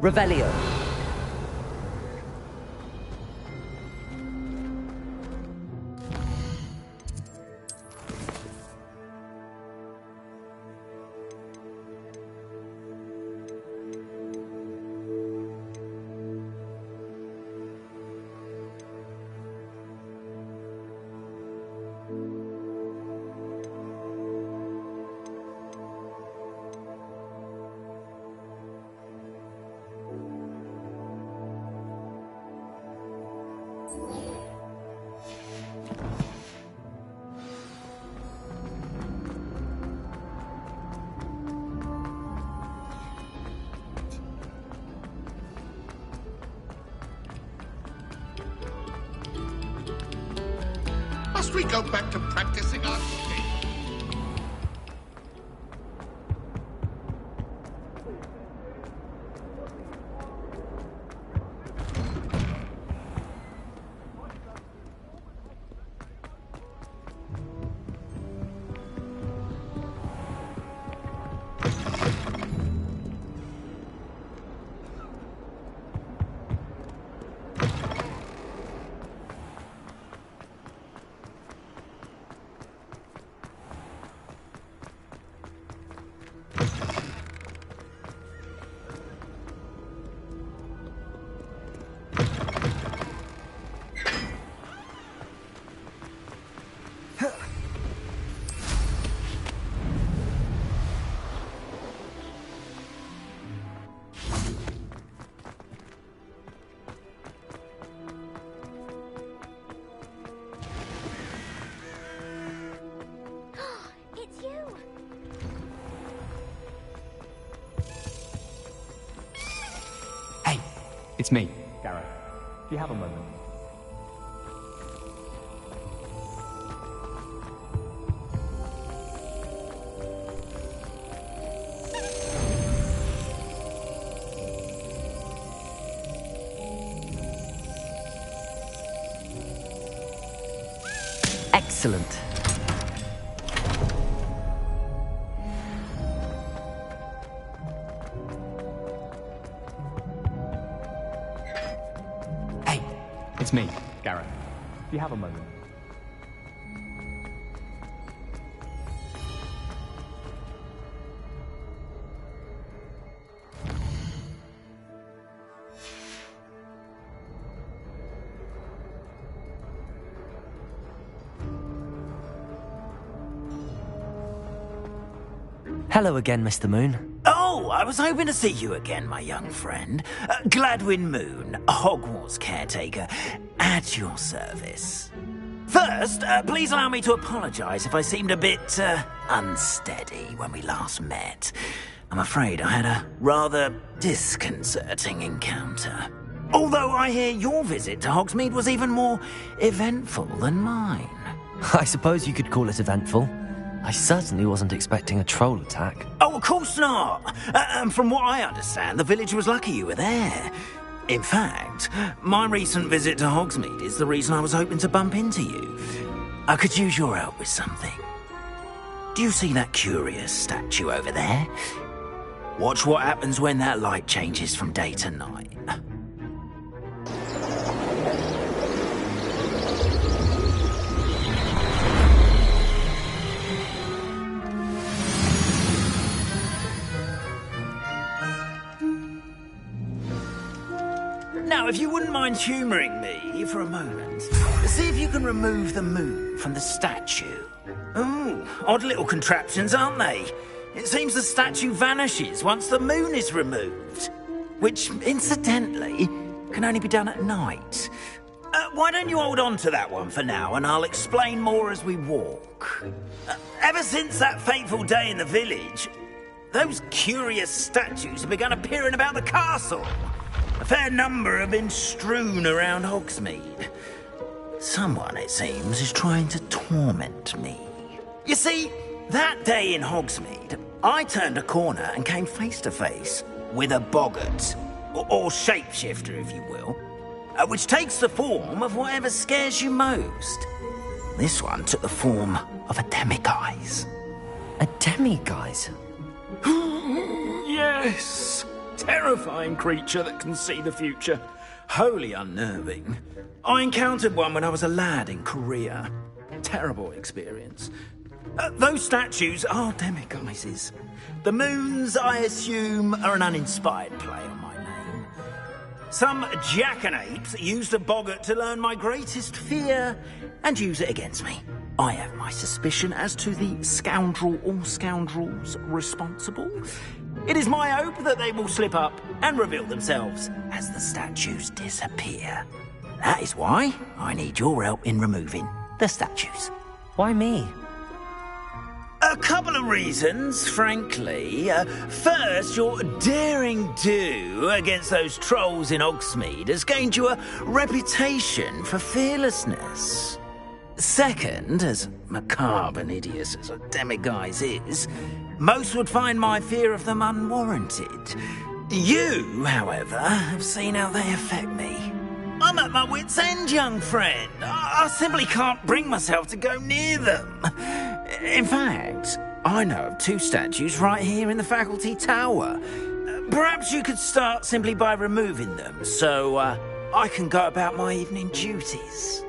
Revelio. Must we go back to practicing our cooking? It's me, Gareth. Do you have a moment? Excellent. Hey, it's me, Gareth. Do you have a moment? Hello again, Mr. Moon. Oh, I was hoping to see you again, my young friend. Gladwin Moon, Hogwarts caretaker, at your service. First, please allow me to apologise if I seemed a bit unsteady when we last met. I'm afraid I had a rather disconcerting encounter. Although I hear your visit to Hogsmeade was even more eventful than mine. I suppose you could call it eventful. I certainly wasn't expecting a troll attack. Oh, of course not. From what I understand, the village was lucky you were there. In fact, my recent visit to Hogsmeade is the reason I was hoping to bump into you. I could use your help with something. Do you see that curious statue over there? Watch what happens when that light changes from day to night. Now, if you wouldn't mind humouring me for a moment, see if you can remove the moon from the statue. Ooh, odd little contraptions, aren't they? It seems the statue vanishes once the moon is removed. Which, incidentally, can only be done at night. Why don't you hold on to that one for now, and I'll explain more as we walk. Ever since that fateful day in the village, those curious statues have begun appearing about the castle. A fair number have been strewn around Hogsmeade. Someone, it seems, is trying to torment me. You see, that day in Hogsmeade, I turned a corner and came face to face with a boggart, or shapeshifter, if you will, which takes the form of whatever scares you most. This one took the form of a demiguise. A demiguise? Yes! Terrifying creature that can see the future. Wholly unnerving. I encountered one when I was a lad in Korea. Terrible experience. Those statues are demiguises. The moons, I assume, are an uninspired play on my name. Some jackanapes used a boggart to learn my greatest fear and use it against me. I have my suspicion as to the scoundrel or scoundrels responsible. It is my hope that they will slip up and reveal themselves as the statues disappear. That is why I need your help in removing the statues. Why me? A couple of reasons, frankly. First, your daring do against those trolls in Hogsmeade has gained you a reputation for fearlessness. Second, as macabre and hideous as a demiguise is, most would find my fear of them unwarranted. You, however, have seen how they affect me. I'm at my wit's end, young friend. I simply can't bring myself to go near them. In fact, I know of two statues right here in the faculty tower. Perhaps you could start simply by removing them, so I can go about my evening duties.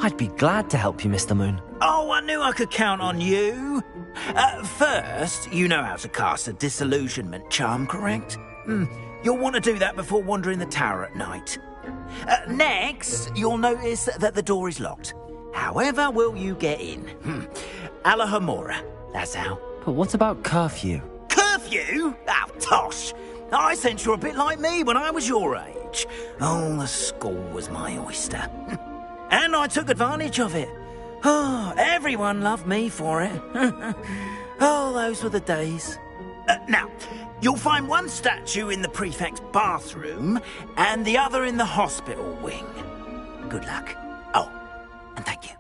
I'd be glad to help you, Mr. Moon. Oh, I knew I could count on you. First, you know how to cast a disillusionment charm, correct? You'll want to do that before wandering the tower at night. Next, you'll notice that the door is locked. However will you get in? Alahomora, that's how. But what about curfew? Curfew? Oh, tosh. I sense you're a bit like me when I was your age. Oh, the school was my oyster. And I took advantage of it. Oh, everyone loved me for it. Oh, those were the days. Now, you'll find one statue in the prefect's bathroom and the other in the hospital wing. Good luck. Oh, and thank you.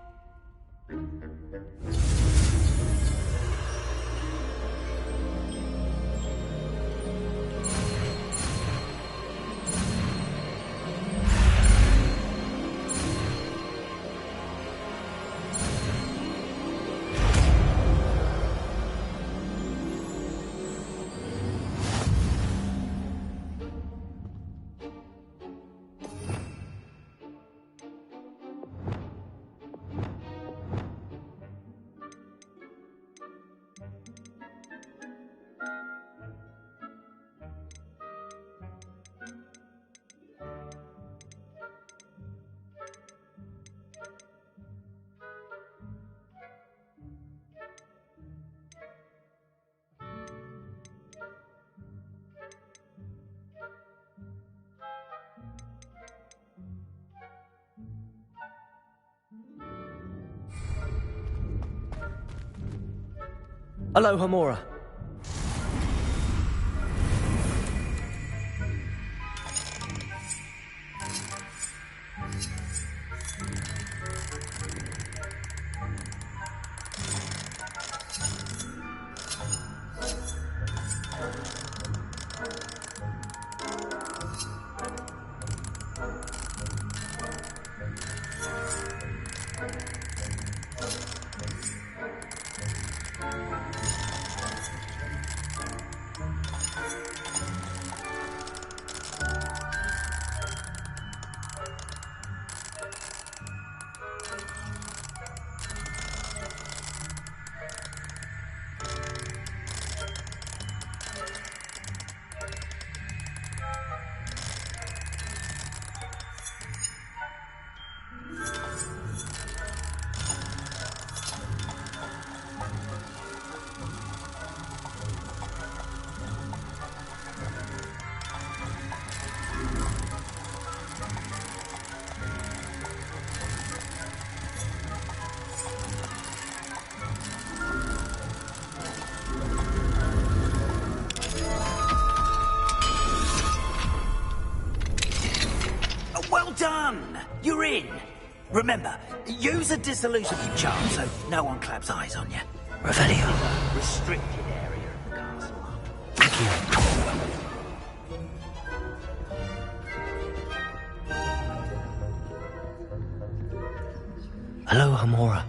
Aloha Mora. Well done! You're in. Remember, use a disillusionment charm so no one claps eyes on you. Revelio. Restricted area of the castle. Aloha Mora.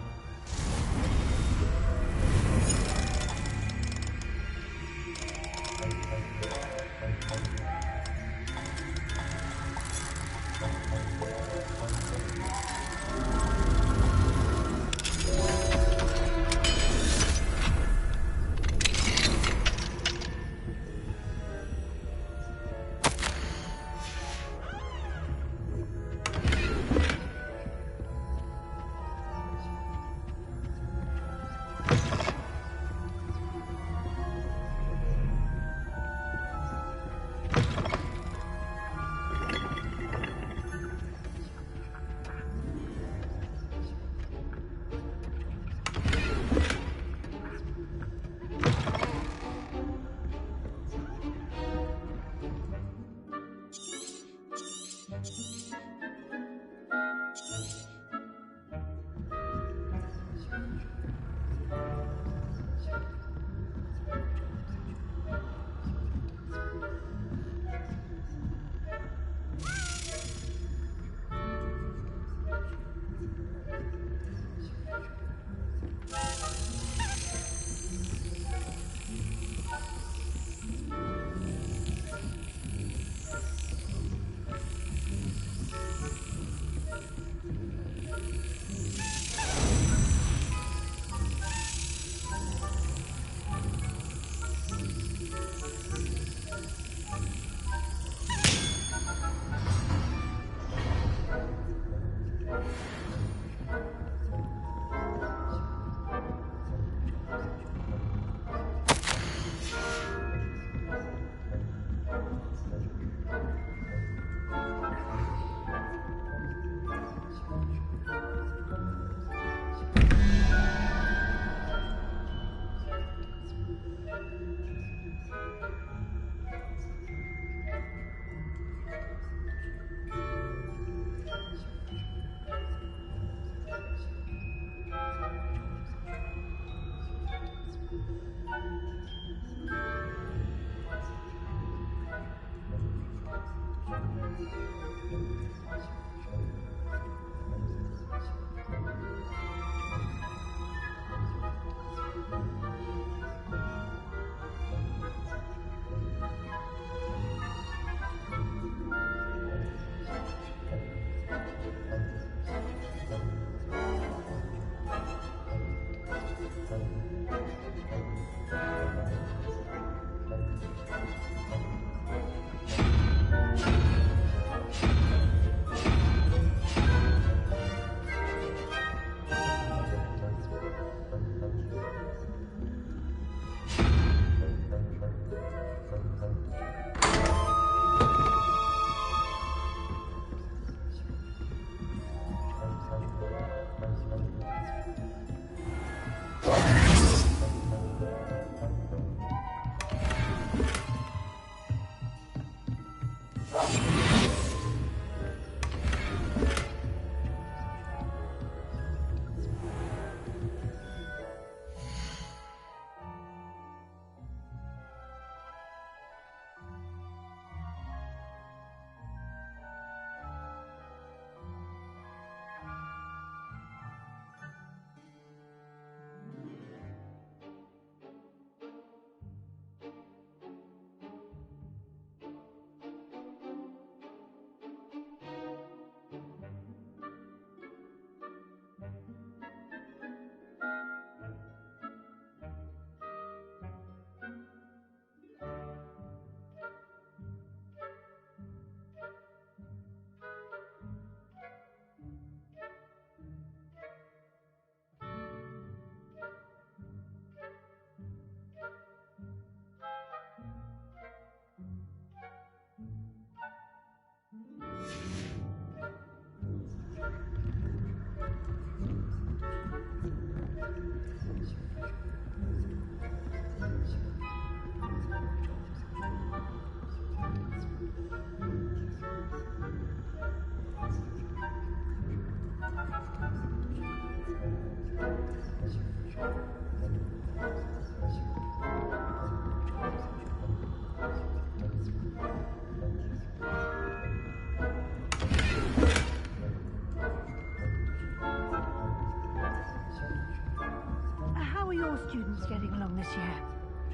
getting along this year?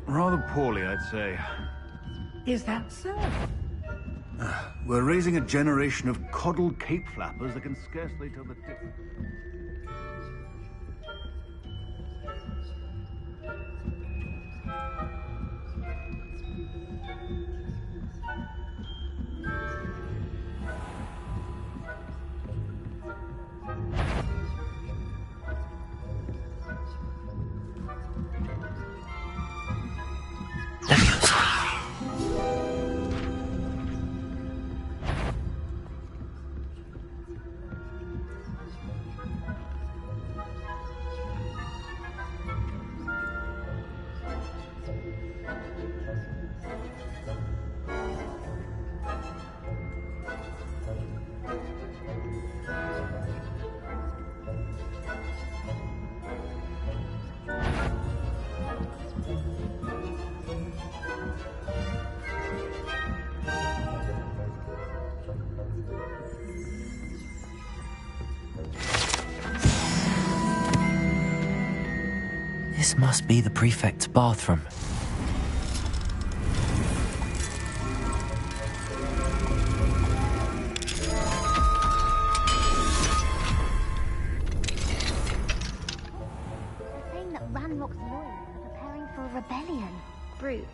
Rather poorly, I'd say. Is that so? We're raising a generation of coddled cape flappers that can scarcely tell the difference. This must be the prefect's bathroom. Saying that Ranrock's lawyers are preparing for a rebellion. Brutes.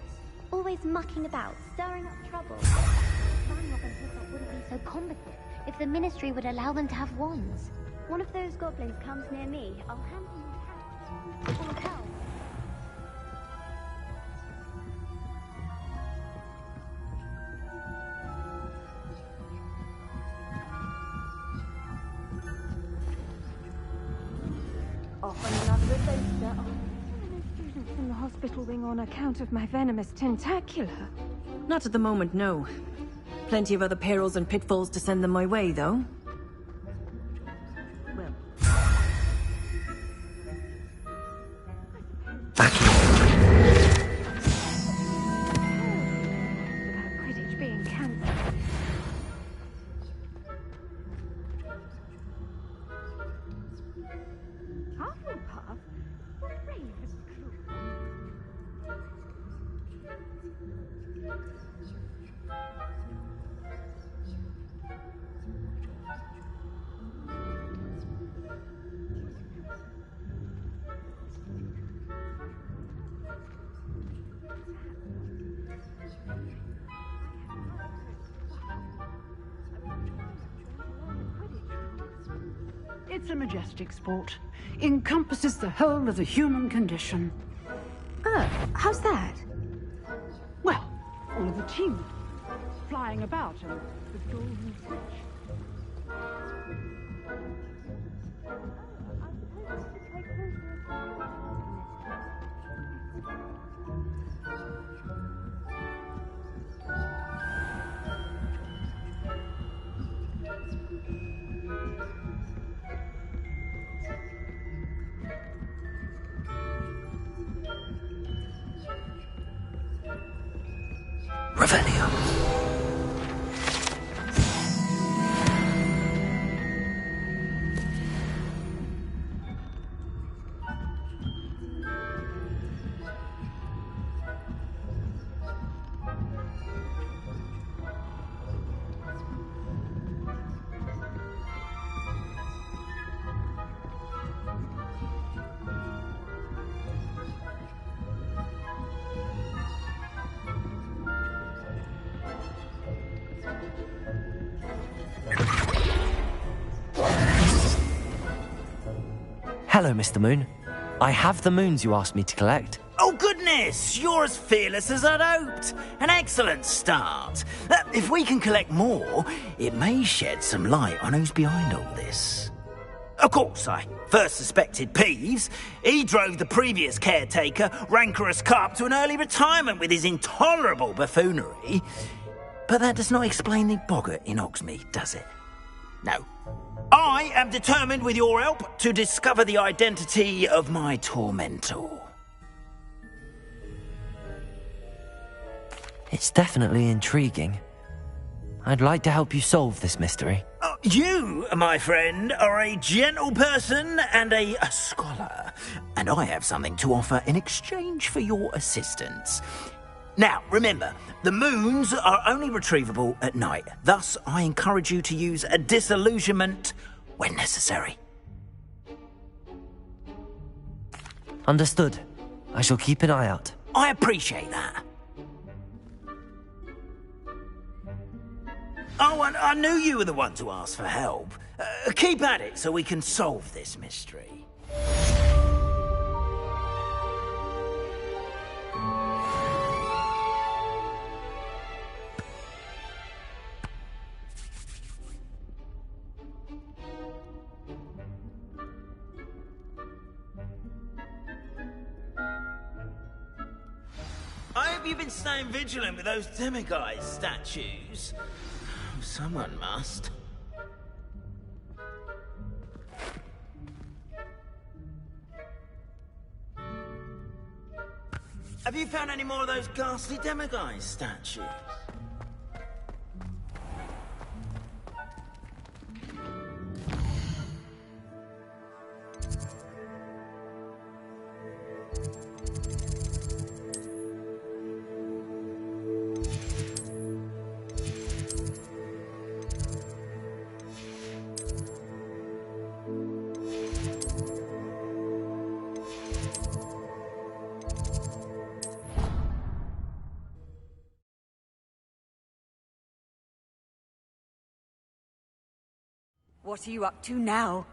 Always mucking about, stirring up trouble. Ranrock and Hilltop wouldn't be so competent if the Ministry would allow them to have wands. One of those goblins comes near me, I'll hand him a hat. Or help. Off on another adventure. Students from the hospital wing on account of my venomous tentacular. Not at the moment, no. Plenty of other perils and pitfalls to send them my way, though. Well. About Quidditch being cancelled. Hufflepuff? The Ravenclaw. It's a majestic sport. Encompasses the whole of the human condition. How's that? Well, all of the team flying about and the golden switch. Revelio. Hello, Mr. Moon. I have the moons you asked me to collect. Oh, goodness! You're as fearless as I'd hoped. An excellent start. If we can collect more, it may shed some light on who's behind all this. Of course, I first suspected Peeves. He drove the previous caretaker, Rancorous Carp, to an early retirement with his intolerable buffoonery. But that does not explain the boggart in Hogsmeade, does it? No. I am determined, with your help, to discover the identity of my tormentor. It's definitely intriguing. I'd like to help you solve this mystery. You, my friend, are a gentle person and a scholar. and I have something to offer in exchange for your assistance. Now, remember, the moons are only retrievable at night. Thus, I encourage you to use a disillusionment when necessary. Understood. I shall keep an eye out. I appreciate that. Oh, and I knew you were the one to ask for help. Keep at it so we can solve this mystery. I hope you've been staying vigilant with those demiguise statues. Someone must. Have you found any more of those ghastly demiguise statues? What are you up to now?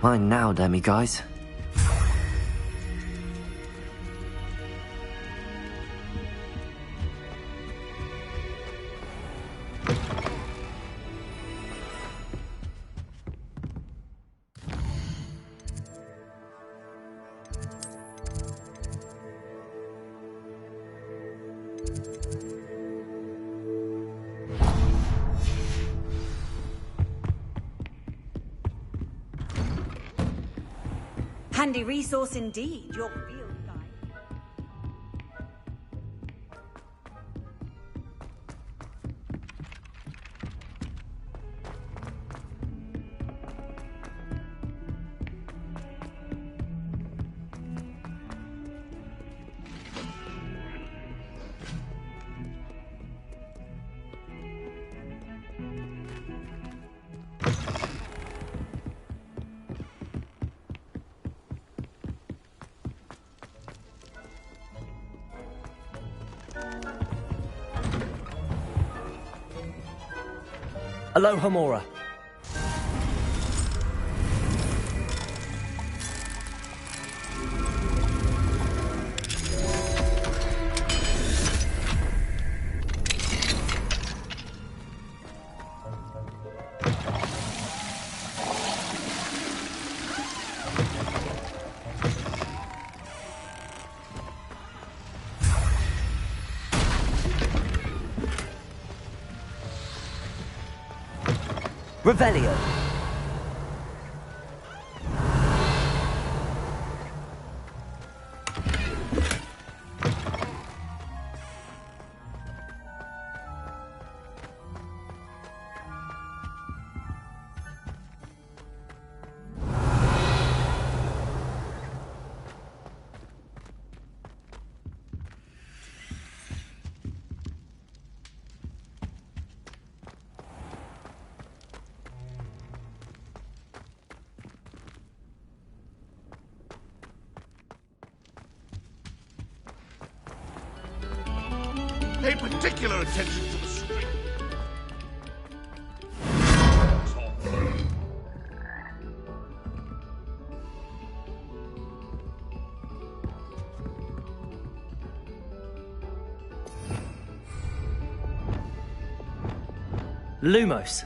Mine now, demiguise. Handy resource indeed, your field guide. Aloha, Mora. Revelio. Pay particular attention to the string. Lumos.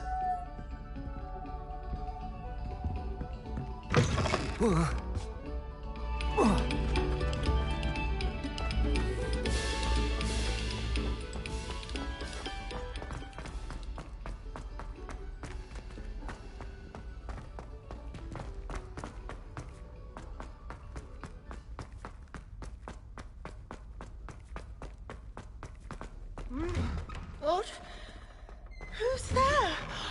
What? Who's there?